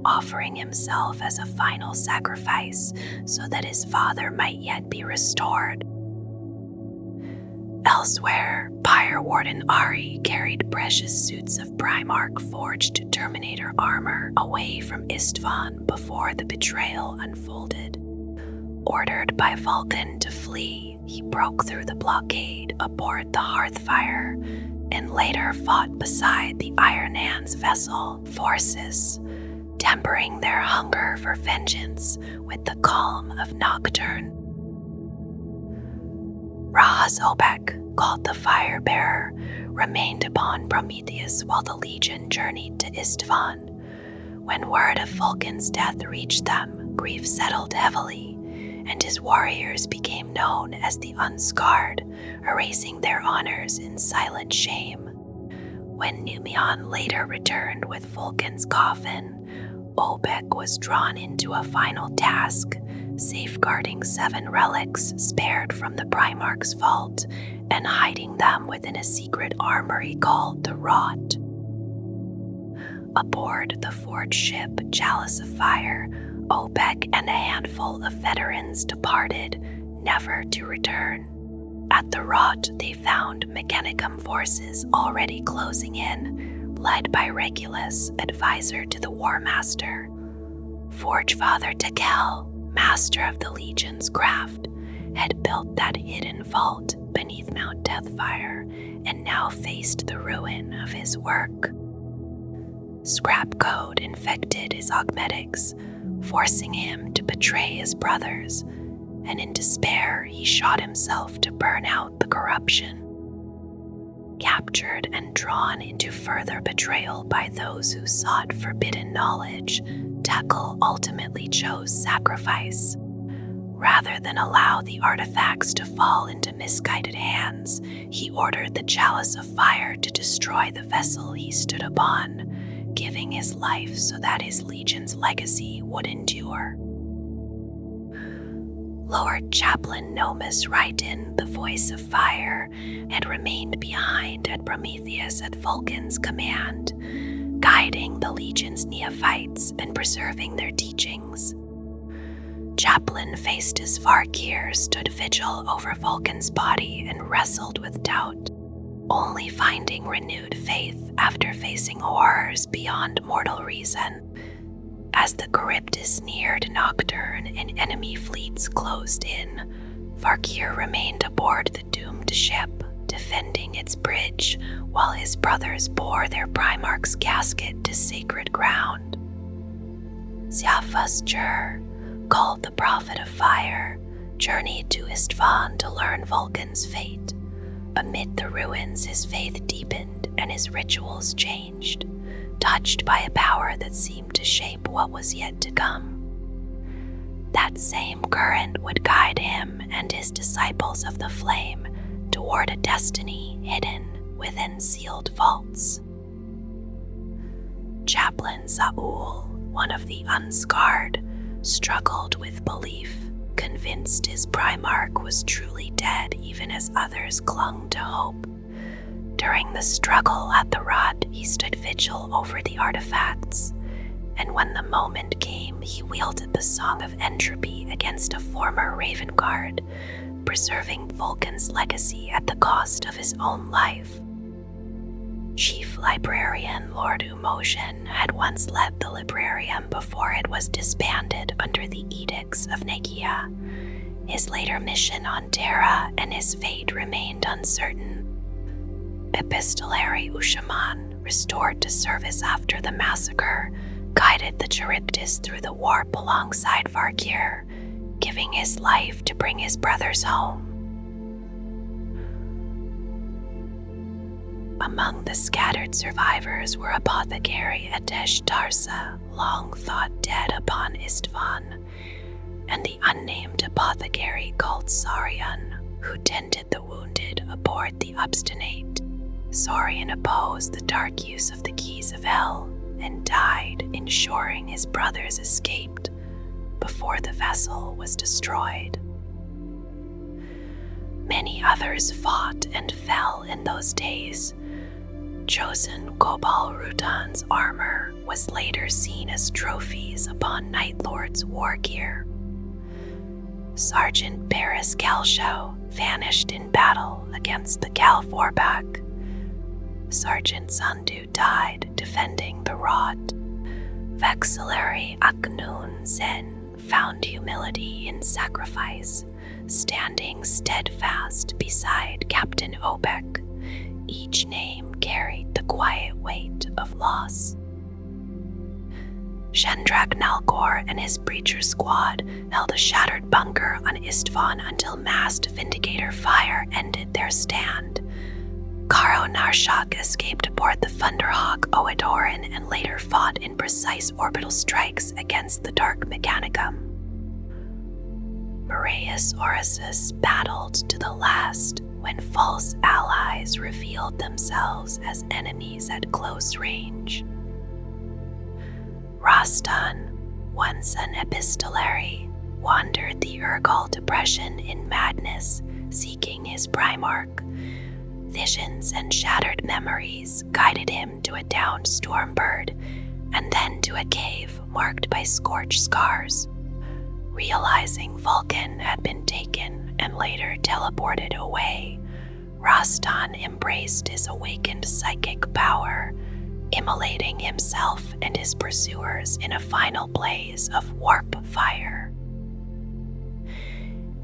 offering himself as a final sacrifice so that his father might yet be restored. Elsewhere, Pyre Warden Ari carried precious suits of Primarch forged Terminator armor away from Istvan before the betrayal unfolded. Ordered by Vulkan to flee, he broke through the blockade aboard the Hearthfire and later fought beside the Iron Hand's vessel, Forces, tempering their hunger for vengeance with the calm of Nocturne. Thus Obek, called the Fire-Bearer, remained upon Prometheus while the Legion journeyed to Istvan. When word of Vulkan's death reached them, grief settled heavily, and his warriors became known as the Unscarred, erasing their honors in silent shame. When Numion later returned with Vulkan's coffin, Obek was drawn into a final task, safeguarding 7 relics spared from the Primarch's vault and hiding them within a secret armory called the Rot. Aboard the forged ship Chalice of Fire, Obek and a handful of veterans departed, never to return. At the Rot, they found Mechanicum forces already closing in, led by Regulus, advisor to the War Master. Forge Father Tekel, master of the Legion's craft, had built that hidden vault beneath Mount Deathfire and now faced the ruin of his work. Scrap code infected his augmetics, forcing him to betray his brothers, and in despair he shot himself to burn out the corruption. Captured and drawn into further betrayal by those who sought forbidden knowledge, Tekel ultimately chose sacrifice. Rather than allow the artifacts to fall into misguided hands, he ordered the Chalice of Fire to destroy the vessel he stood upon, giving his life so that his Legion's legacy would endure. Lord Chaplain Nomus Ryton, the Voice of Fire, had remained behind at Prometheus at Vulkan's command, guiding the Legion's neophytes and preserving their teachings. Chaplain faced as Varkir stood vigil over Vulkan's body and wrestled with doubt, only finding renewed faith after facing horrors beyond mortal reason. As the Charybdis neared Nocturne and enemy fleets closed in, Varkir remained aboard the doomed ship, defending its bridge while his brothers bore their Primarch's casket to sacred ground. Siaphus Jur, called the Prophet of Fire, journeyed to Istvan to learn Vulkan's fate. Amid the ruins, his faith deepened and his rituals changed, touched by a power that seemed to shape what was yet to come. That same current would guide him and his disciples of the flame toward a destiny hidden within sealed vaults. Chaplain Zaul, one of the Unscarred, struggled with belief, convinced his Primarch was truly dead even as others clung to hope. During the struggle at the Rot, he stood vigil over the artifacts, and when the moment came, he wielded the Song of Entropy against a former Raven Guard, preserving Vulkan's legacy at the cost of his own life. Chief Librarian Lord Umoshin had once led the Librarium before it was disbanded under the edicts of Negia. His later mission on Terra and his fate remained uncertain. Epistolary Ushaman, restored to service after the massacre, guided the Charybdis through the warp alongside Varkir, giving his life to bring his brothers home. Among the scattered survivors were Apothecary Adesh Tarsa, long thought dead upon Istvan, and the unnamed Apothecary called Saurian, who tended the wounded aboard the Obstinate. Saurian opposed the dark use of the Keys of Hell and died ensuring his brothers escaped before the vessel was destroyed. Many others fought and fell in those days. Chosen Gobal Rutan's armor was later seen as trophies upon Night Lord's war gear. Sergeant Paris Calshow vanished in battle against the Cal Vorpak. Sergeant Sandu died defending the Rot. Vexillary Aknun Zen found humility in sacrifice, standing steadfast beside Captain Obek. Each name carried the quiet weight of loss. Shendrak Nalgor and his Breacher squad held a shattered bunker on Istvan until massed Vindicator fire ended their stand. Karo Narshak escaped aboard the Thunderhawk Oedoran and later fought in precise orbital strikes against the Dark Mechanicum. Moraeus Orisus battled to the last when false allies revealed themselves as enemies at close range. Rastan, once an epistolary, wandered the Urgal Depression in madness, seeking his Primarch. Visions and shattered memories guided him to a downed Stormbird, and then to a cave marked by scorched scars. Realizing Vulkan had been taken and later teleported away, Rastan embraced his awakened psychic power, immolating himself and his pursuers in a final blaze of warp fire.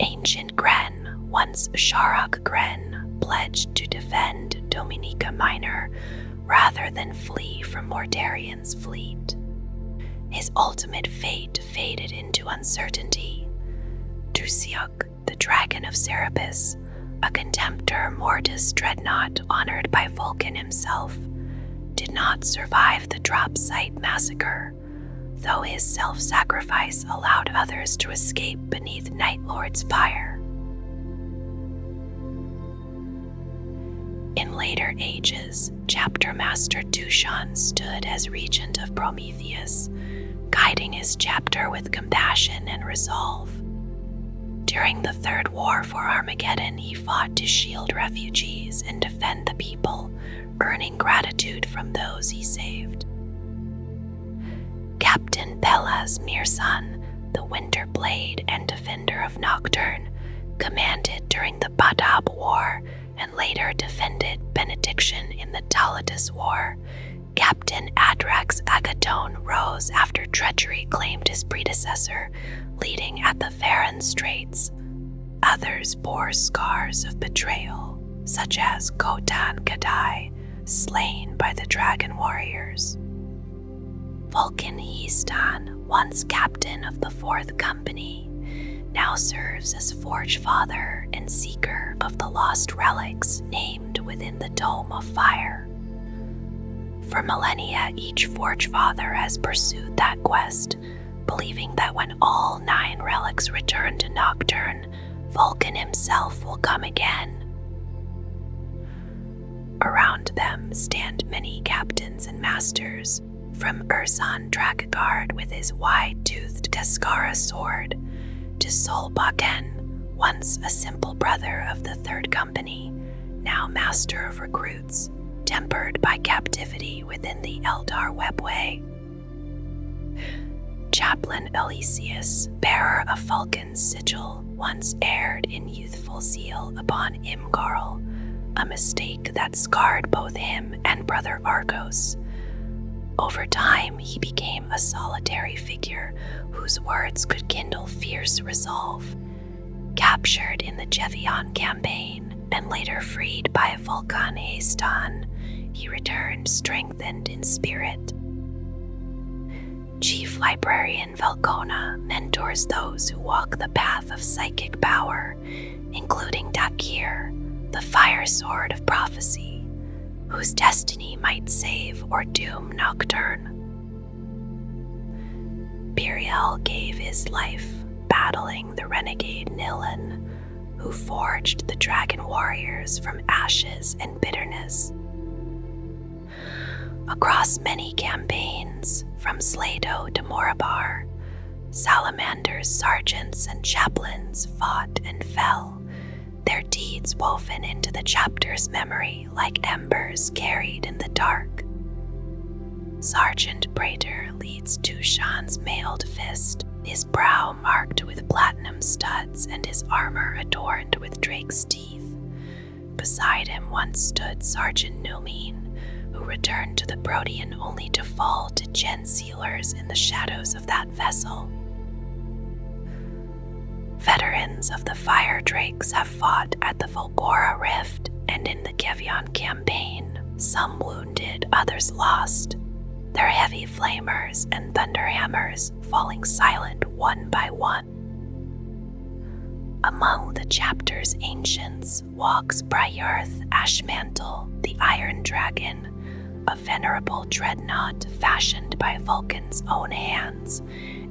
Ancient Gren, once Sharak Gren, pledged to defend Dominica Minor rather than flee from Mortarian's fleet. His ultimate fate faded into uncertainty. Drusiuk, the Dragon of Serapis, a Contemptor Mortis dreadnought honored by Vulkan himself, did not survive the drop site massacre, though his self-sacrifice allowed others to escape beneath Night Lord's fire. In later ages, Chapter Master Tushan stood as regent of Prometheus, guiding his chapter with compassion and resolve. During the Third War for Armageddon, he fought to shield refugees and defend the people, earning gratitude from those he saved. Captain Pelaz Mirsan, the Winter Blade and defender of Nocturne, commanded during the Badab War and later defended Benediction in the Talatus War. Captain Adrax Agaton rose after treachery claimed his predecessor, leading at the Farron Straits. Others bore scars of betrayal, such as Khotan Kadai, slain by the Dragon Warriors. Vulkan Histan, once captain of the 4th Company, now serves as Forge Father and Seeker of the lost relics named within the Dome of Fire. For millennia, each Forge Father has pursued that quest, believing that when all 9 relics return to Nocturne, Vulkan himself will come again. Around them stand many captains and masters, from Ursan Dragagard with his wide-toothed Cascara sword, to Solbakken, once a simple brother of the 3rd Company, now master of recruits, tempered by captivity within the Eldar webway. Chaplain Elysius, bearer of Vulkan's sigil, once erred in youthful zeal upon Imgarl, a mistake that scarred both him and Brother Argos. Over time, he became a solitary figure whose words could kindle fierce resolve. Captured in the Jevion campaign and later freed by Vulkan Hastan, he returned strengthened in spirit. Chief Librarian Velkona mentors those who walk the path of psychic power, including Dakir, the fire sword of prophecy, whose destiny might save or doom Nocturne. Biriel gave his life battling the renegade Nilan, who forged the Dragon Warriors from ashes and bitterness. Across many campaigns, from Slado to Morabar, Salamanders, sergeants, and chaplains fought and fell, their deeds woven into the chapter's memory like embers carried in the dark. Sergeant Praetor leads Tushan's mailed fist, his brow marked with platinum studs and his armor adorned with drake's teeth. Beside him once stood Sergeant Numine, who returned to the Protean only to fall to Gen Sealers in the shadows of that vessel. Veterans of the Fire Drakes have fought at the Volgora Rift and in the Kevion campaign, some wounded, others lost. their heavy flamers and thunderhammers falling silent one by one. Among the chapter's ancients walks Briarth Ashmantle, the Iron Dragon, a venerable dreadnought fashioned by Vulcan's own hands,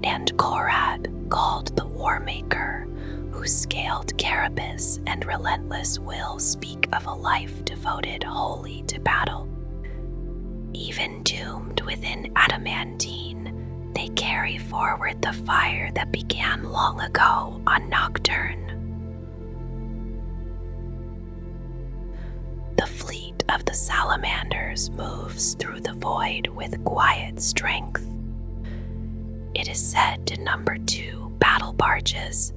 and Korad, called the Warmaker, whose scaled carapace and relentless will speak of a life devoted wholly to battle. Even doomed within adamantine, they carry forward the fire that began long ago on Nocturne. The fleet of the Salamanders moves through the void with quiet strength. It is said to number 2 battle barges,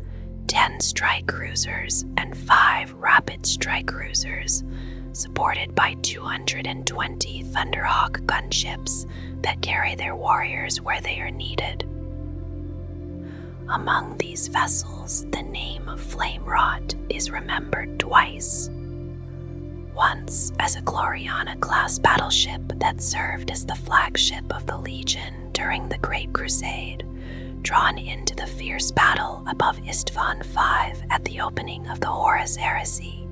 10 strike cruisers, and 5 rapid strike cruisers, supported by 220 Thunderhawk gunships that carry their warriors where they are needed. Among these vessels, the name Flamerot is remembered twice. Once as a Gloriana-class battleship that served as the flagship of the Legion during the Great Crusade, drawn into the fierce battle above Istvan V at the opening of the Horus Heresy,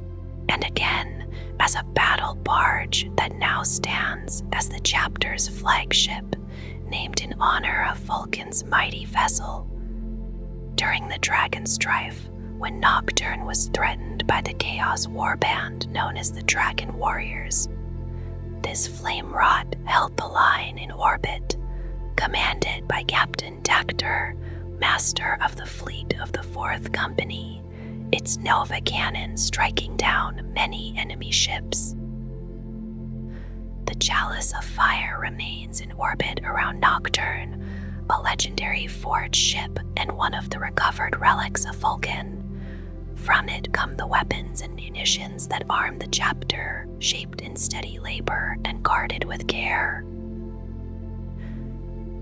and again as a battle barge that now stands as the chapter's flagship, named in honor of Vulcan's mighty vessel. During the Dragon Strife, when Nocturne was threatened by the Chaos Warband known as the Dragon Warriors, this Flamerot held the line in orbit, commanded by Captain Dactor, master of the fleet of the 4th Company, its Nova cannon striking down many enemy ships. The Chalice of Fire remains in orbit around Nocturne, a legendary forged ship and one of the recovered relics of Vulcan. From it come the weapons and munitions that arm the chapter, shaped in steady labor and guarded with care.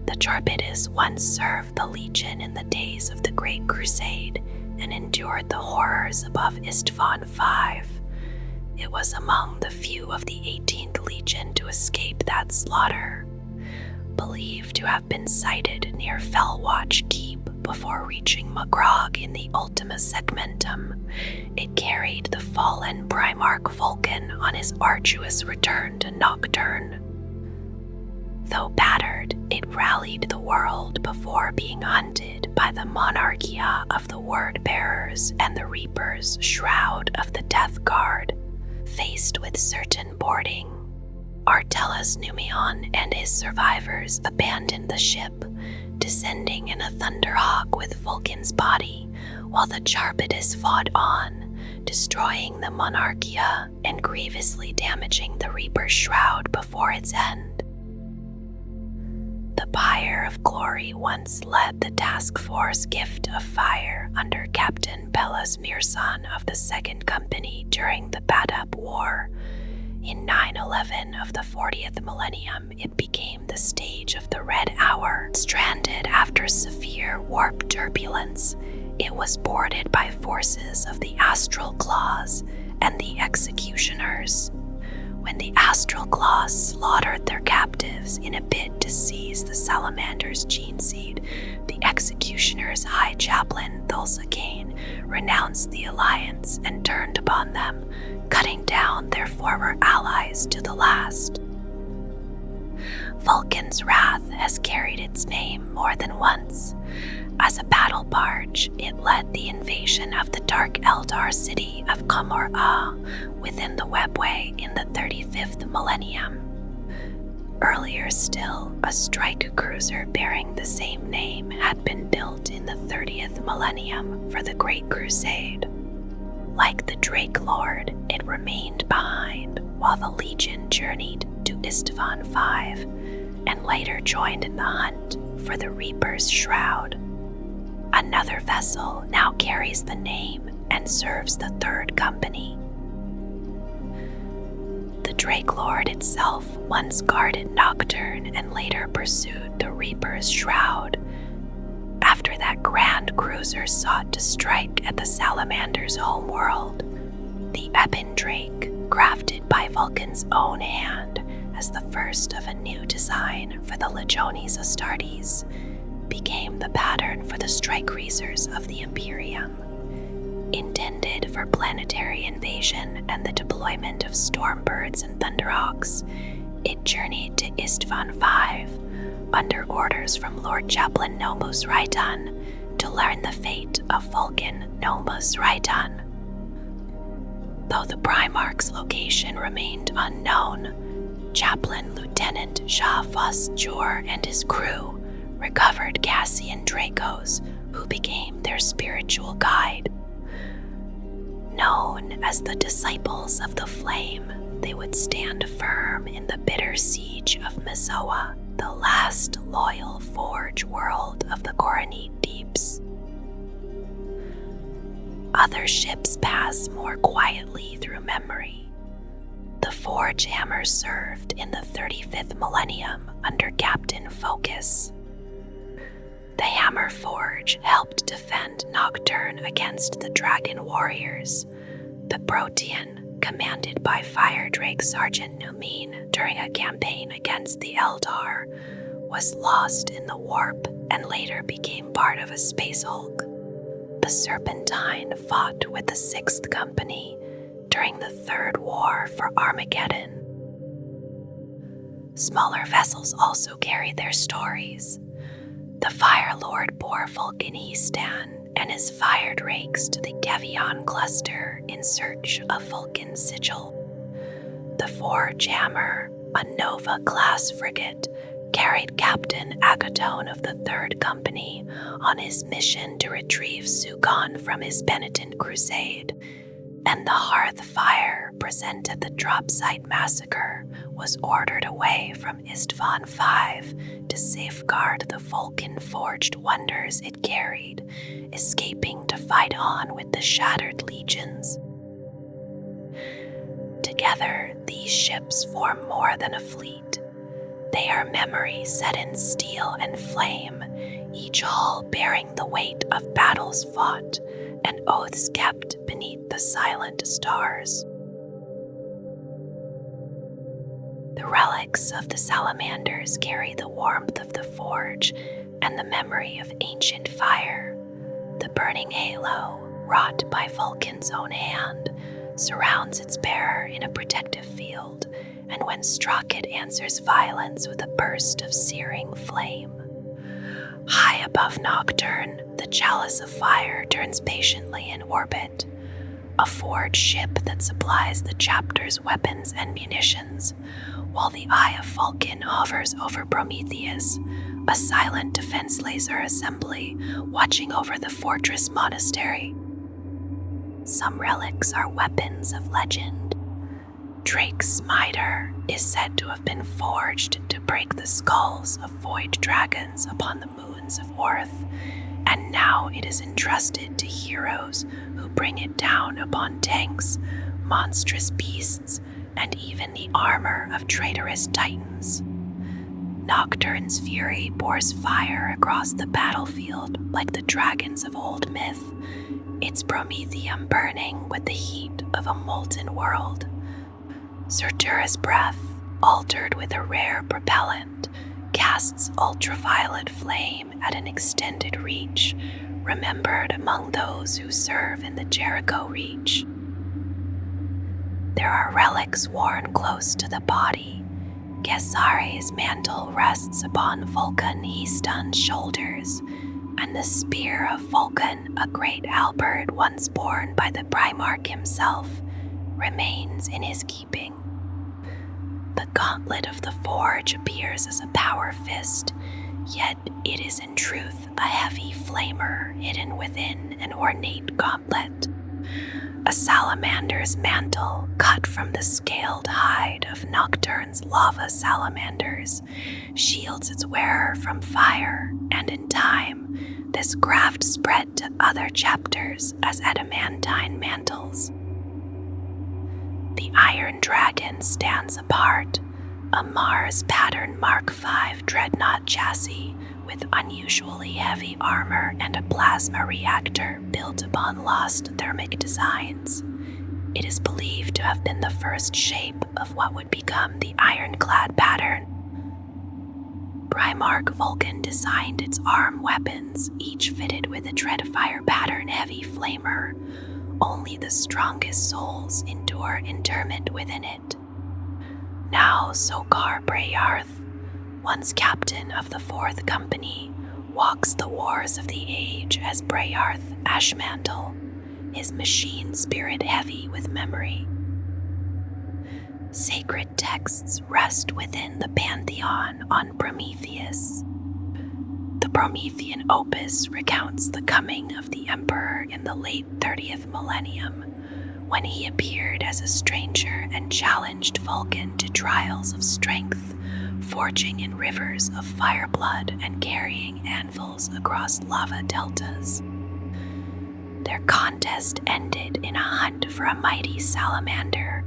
The Charybdis once served the Legion in the days of the Great Crusade and endured the horrors above Istvan V. It was among the few of the 18th Legion to escape that slaughter. Believed to have been sighted near Fellwatch Keep before reaching Magrog in the Ultima Segmentum, it carried the fallen Primarch Vulcan on his arduous return to Nocturne. Though battered, it rallied the world before being hunted by the Monarchia of the Word-Bearers and the Reaper's Shroud of the Death Guard. Faced with certain boarding, Artellus Numion and his survivors abandoned the ship, descending in a Thunderhawk with Vulcan's body, while the Charybdis fought on, destroying the Monarchia and grievously damaging the Reaper's Shroud before its end. The Pyre of Glory once led the Task Force Gift of Fire under Captain Pelas Mirsan of the 2nd Company during the Badab War. In 911 of the 40th Millennium, it became the stage of the Red Hour. Stranded after severe warp turbulence, it was boarded by forces of the Astral Claws and the Executioners. When the Astral Claws slaughtered their captives in a bid to seize the Salamander's gene seed, the Executioner's High Chaplain Thulsa Kane renounced the alliance and turned upon them, cutting down their former allies to the last. Vulcan's wrath has carried its name more than once. As a battle barge, it led the invasion of the Dark Eldar city of Kamor-A within the Webway in the 35th Millennium. Earlier still, a strike cruiser bearing the same name had been built in the 30th Millennium for the Great Crusade. Like the Drake Lord, it remained behind while the Legion journeyed to Istvan V and later joined in the hunt for the Reaper's Shroud. Another vessel now carries the name and serves the 3rd Company. The Drake Lord itself once guarded Nocturne and later pursued the Reaper's Shroud. After that grand cruiser sought to strike at the Salamander's homeworld, the Ebon Drake, crafted by Vulcan's own hand, as the first of a new design for the Legiones Astartes, became the pattern for the strike cruisers of the Imperium. Intended for planetary invasion and the deployment of Stormbirds and Thunderhawks, it journeyed to Istvan V under orders from Lord Chaplain Nomus Raitan to learn the fate of Vulkan Nomus Raitan. Though the Primarch's location remained unknown, Chaplain Lieutenant Shahfus Jor and his crew recovered Cassian Dracos, who became their spiritual guide. Known as the Disciples of the Flame, they would stand firm in the bitter siege of Mizoa, the last loyal Forge world of the Coronite Deeps. Other ships pass more quietly through memory. The Forge Hammer served in the 35th Millennium under Captain Focus. The Hammer Forge helped defend Nocturne against the Dragon Warriors. The Protean, commanded by Fire Drake Sergeant Numin during a campaign against the Eldar, was lost in the warp and later became part of a Space Hulk. The Serpentine fought with the 6th Company during the Third War for Armageddon. Smaller vessels also carry their stories. The Fire Lord bore Vulkan Eastan and his fired rakes to the Gevion cluster in search of Vulkan's sigil. The Forge Hammer, a Nova-class frigate, carried Captain Agatone of the 3rd Company on his mission to retrieve Sukon from his penitent crusade, and the Hearth Fire present at the Dropsite Massacre was ordered away from Istvan V to safeguard the Vulkan-forged wonders it carried, escaping to fight on with the shattered legions. Together, these ships form more than a fleet. They are memories set in steel and flame, each hull bearing the weight of battles fought and oaths kept beneath the silent stars. The relics of the Salamanders carry the warmth of the forge and the memory of ancient fire. The burning halo, wrought by Vulkan's own hand, surrounds its bearer in a protective field, and when struck it answers violence with a burst of searing flame. High above Nocturne, the Chalice of Fire turns patiently in orbit, a forged ship that supplies the chapter's weapons and munitions, while the Eye of Vulkan hovers over Prometheus, a silent defense laser assembly watching over the Fortress-Monastery. Some relics are weapons of legend. Drake's Smiter is said to have been forged to break the skulls of void dragons upon the moons of Orth, and now it is entrusted to heroes who bring it down upon tanks, monstrous beasts, and even the armor of traitorous titans. Nocturne's fury pours fire across the battlefield like the dragons of old myth, its Prometheum burning with the heat of a molten world. Surtura's breath, altered with a rare propellant, casts ultraviolet flame at an extended reach, remembered among those who serve in the Jericho Reach. There are relics worn close to the body. Kesari's mantle rests upon Vulkan Easton's shoulders, and the spear of Vulkan, a great halberd once borne by the Primarch himself, remains in his keeping. The gauntlet of the forge appears as a power fist, yet it is in truth a heavy flamer hidden within an ornate gauntlet. A salamander's mantle cut from the scaled hide of Nocturne's lava salamanders shields its wearer from fire, and in time, this craft spread to other chapters as adamantine mantles. The Iron Dragon stands apart, a Mars-pattern Mark V dreadnought chassis with unusually heavy armor and a plasma reactor built upon lost thermic designs. It is believed to have been the first shape of what would become the ironclad pattern. Primarch Vulkan designed its arm weapons, each fitted with a Dreadfire pattern heavy flamer. Only the strongest souls endure interment within it. Now Sokar Brayarth, once captain of the 4th Company, walks the wars of the age as Brayarth Ashmantle, his machine spirit heavy with memory. Sacred texts rest within the pantheon on Prometheus. The Promethean opus recounts the coming of the Emperor in the late 30th millennium, when he appeared as a stranger and challenged Vulkan to trials of strength, forging in rivers of fireblood and carrying anvils across lava deltas. Their contest ended in a hunt for a mighty salamander,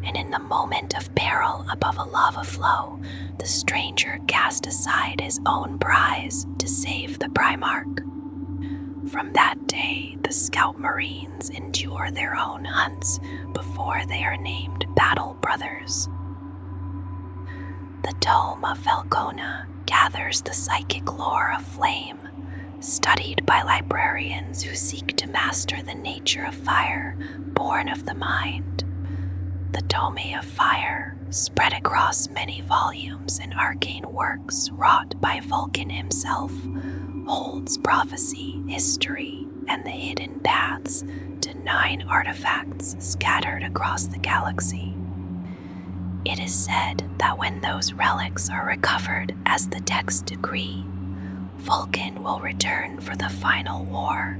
and in the moment of peril above a lava flow, the stranger cast aside his own prize to save the Primarch. From that day, the Scout Marines endure their own hunts before they are named Battle Brothers. The Tome of Velcona gathers the psychic lore of flame, studied by librarians who seek to master the nature of fire, born of the mind. The Tome of Fire, spread across many volumes and arcane works wrought by Vulkan himself, holds prophecy, history, and the hidden paths to 9 artifacts scattered across the galaxy. It is said that when those relics are recovered as the texts decree, Vulkan will return for the final war.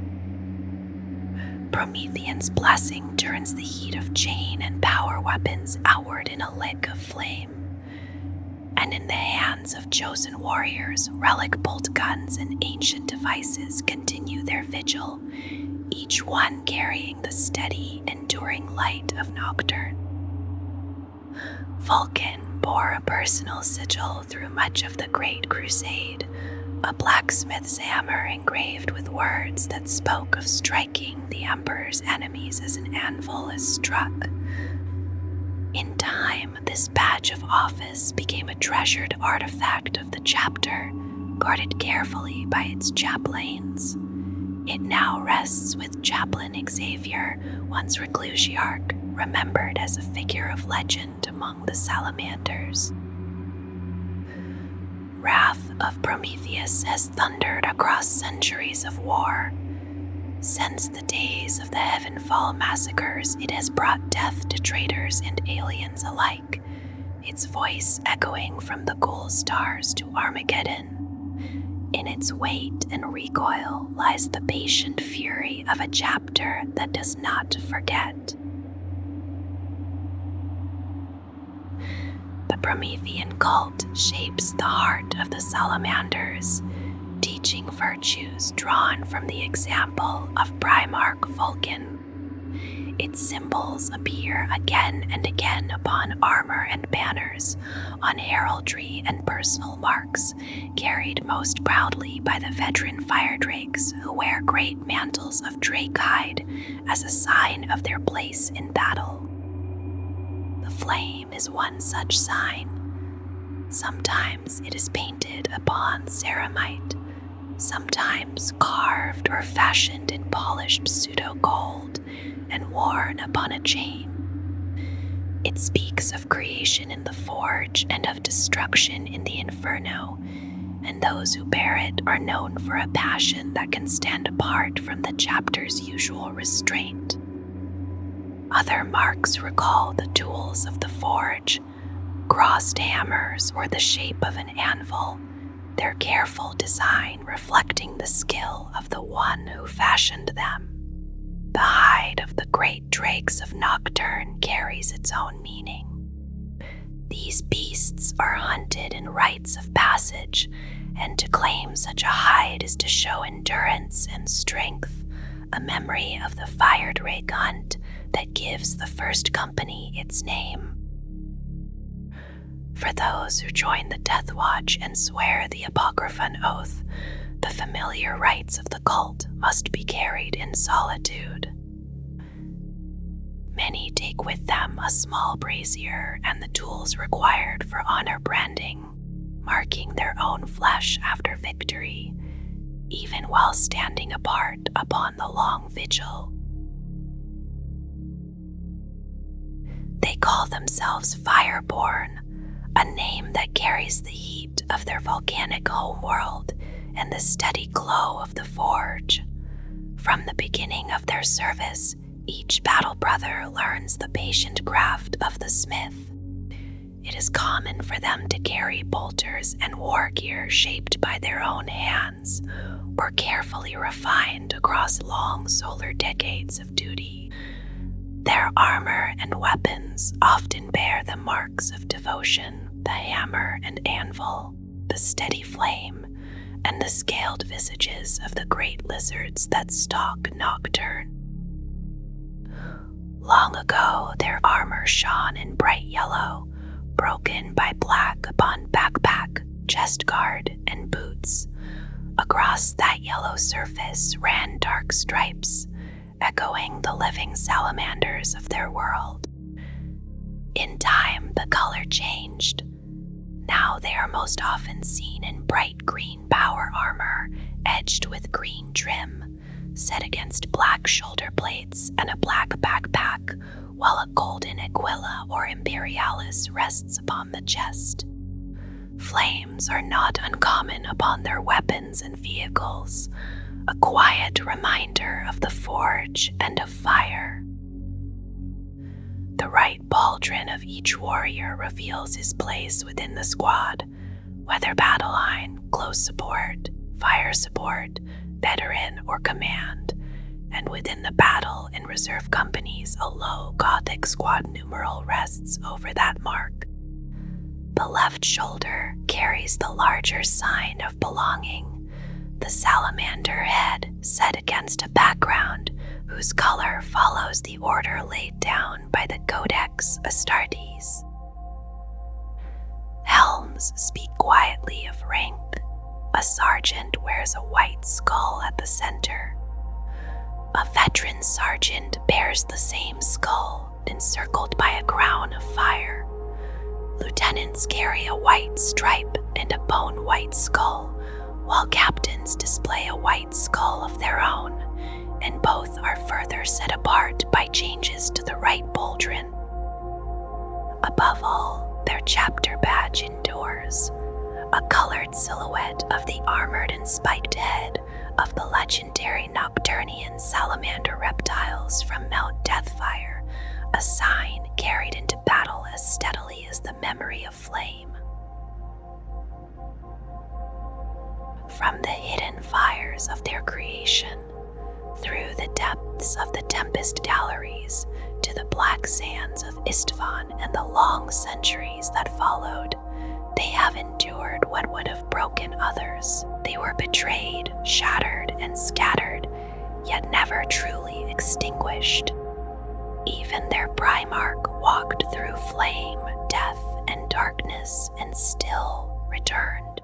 Promethean's blessing turns the heat of chain and power weapons outward in a lick of flame. And in the hands of chosen warriors, relic bolt guns and ancient devices continue their vigil, each one carrying the steady, enduring light of Nocturne. Vulkan bore a personal sigil through much of the Great Crusade, a blacksmith's hammer engraved with words that spoke of striking the Emperor's enemies as an anvil is struck. In time, this badge of office became a treasured artifact of the chapter, guarded carefully by its chaplains. It now rests with Chaplain Xavier, once Reclusiarch, remembered as a figure of legend among the Salamanders. Wrath of Prometheus has thundered across centuries of war. Since the days of the Heavenfall massacres, it has brought death to traitors and aliens alike, its voice echoing from the Ghoul Stars to Armageddon. In its weight and recoil lies the patient fury of a chapter that does not forget. The Promethean Cult shapes the heart of the Salamanders, teaching virtues drawn from the example of Primarch Vulkan. Its symbols appear again and again upon armor and banners, on heraldry and personal marks, carried most proudly by the veteran fire drakes who wear great mantles of drake hide as a sign of their place in battle. The flame is one such sign. Sometimes it is painted upon ceramite, sometimes carved or fashioned in polished pseudo-gold and worn upon a chain. It speaks of creation in the forge and of destruction in the inferno, and those who bear it are known for a passion that can stand apart from the chapter's usual restraint. Other marks recall the tools of the forge, crossed hammers or the shape of an anvil, their careful design reflecting the skill of the one who fashioned them. The hide of the great drakes of Nocturne carries its own meaning. These beasts are hunted in rites of passage, and to claim such a hide is to show endurance and strength, a memory of the fire drake hunt that gives the first company its name. For those who join the Death Watch and swear the Apocryphon oath, the familiar rites of the cult must be carried in solitude. Many take with them a small brazier and the tools required for honor branding, marking their own flesh after victory, even while standing apart upon the long vigil. They call themselves Fireborn, a name that carries the heat of their volcanic homeworld and the steady glow of the forge. From the beginning of their service, each battle brother learns the patient craft of the smith. It is common for them to carry bolters and war gear shaped by their own hands, or carefully refined across long solar decades of duty. Their armor and weapons often bear the marks of devotion, the hammer and anvil, the steady flame, and the scaled visages of the great lizards that stalk Nocturne. Long ago, their armor shone in bright yellow, broken by black upon backpack, chest guard, and boots. Across that yellow surface ran dark stripes, echoing the living salamanders of their world. In time, the color changed. Now they are most often seen in bright green power armor, edged with green trim, set against black shoulder plates and a black backpack, while a golden Aquila or Imperialis rests upon the chest. Flames are not uncommon upon their weapons and vehicles, a quiet reminder of the forge and of fire. The right pauldron of each warrior reveals his place within the squad, whether battle line, close support, fire support, veteran, or command, and within the battle and reserve companies a low Gothic squad numeral rests over that mark. The left shoulder carries the larger sign of belonging, the salamander head set against a background whose color follows the order laid down by the Codex Astartes. Helms speak quietly of rank. A sergeant wears a white skull at the center. A veteran sergeant bears the same skull, encircled by a crown of fire. Lieutenants carry a white stripe and a bone-white skull, while captains display a white skull of their own, and both are further set apart by changes to the right pauldron. Above all, their chapter badge endures, a colored silhouette of the armored and spiked head of the legendary Nocturnian salamander reptiles from Mount Deathfire, a sign carried into battle as steadily as the memory of flame. From the hidden fires of their creation, through the depths of the Tempest galleries, to the black sands of Istvan and the long centuries that followed, they have endured what would have broken others. They were betrayed, shattered, and scattered, yet never truly extinguished. Even their Primarch walked through flame, death, and darkness, and still returned.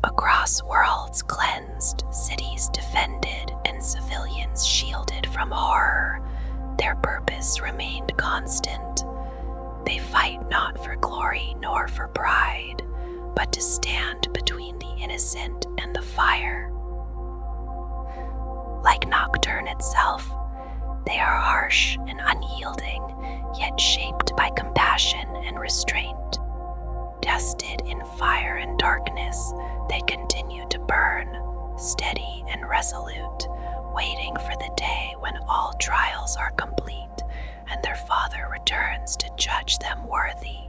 Across worlds cleansed, cities defended, and civilians shielded from horror, their purpose remained constant. They fight not for glory nor for pride, but to stand between the innocent and the fire. Like Nocturne itself, they are harsh and unyielding, yet shaped by compassion and restraint. Tested in fire and darkness, they continue to burn, steady and resolute, waiting for the day when all trials are complete and their Father returns to judge them worthy.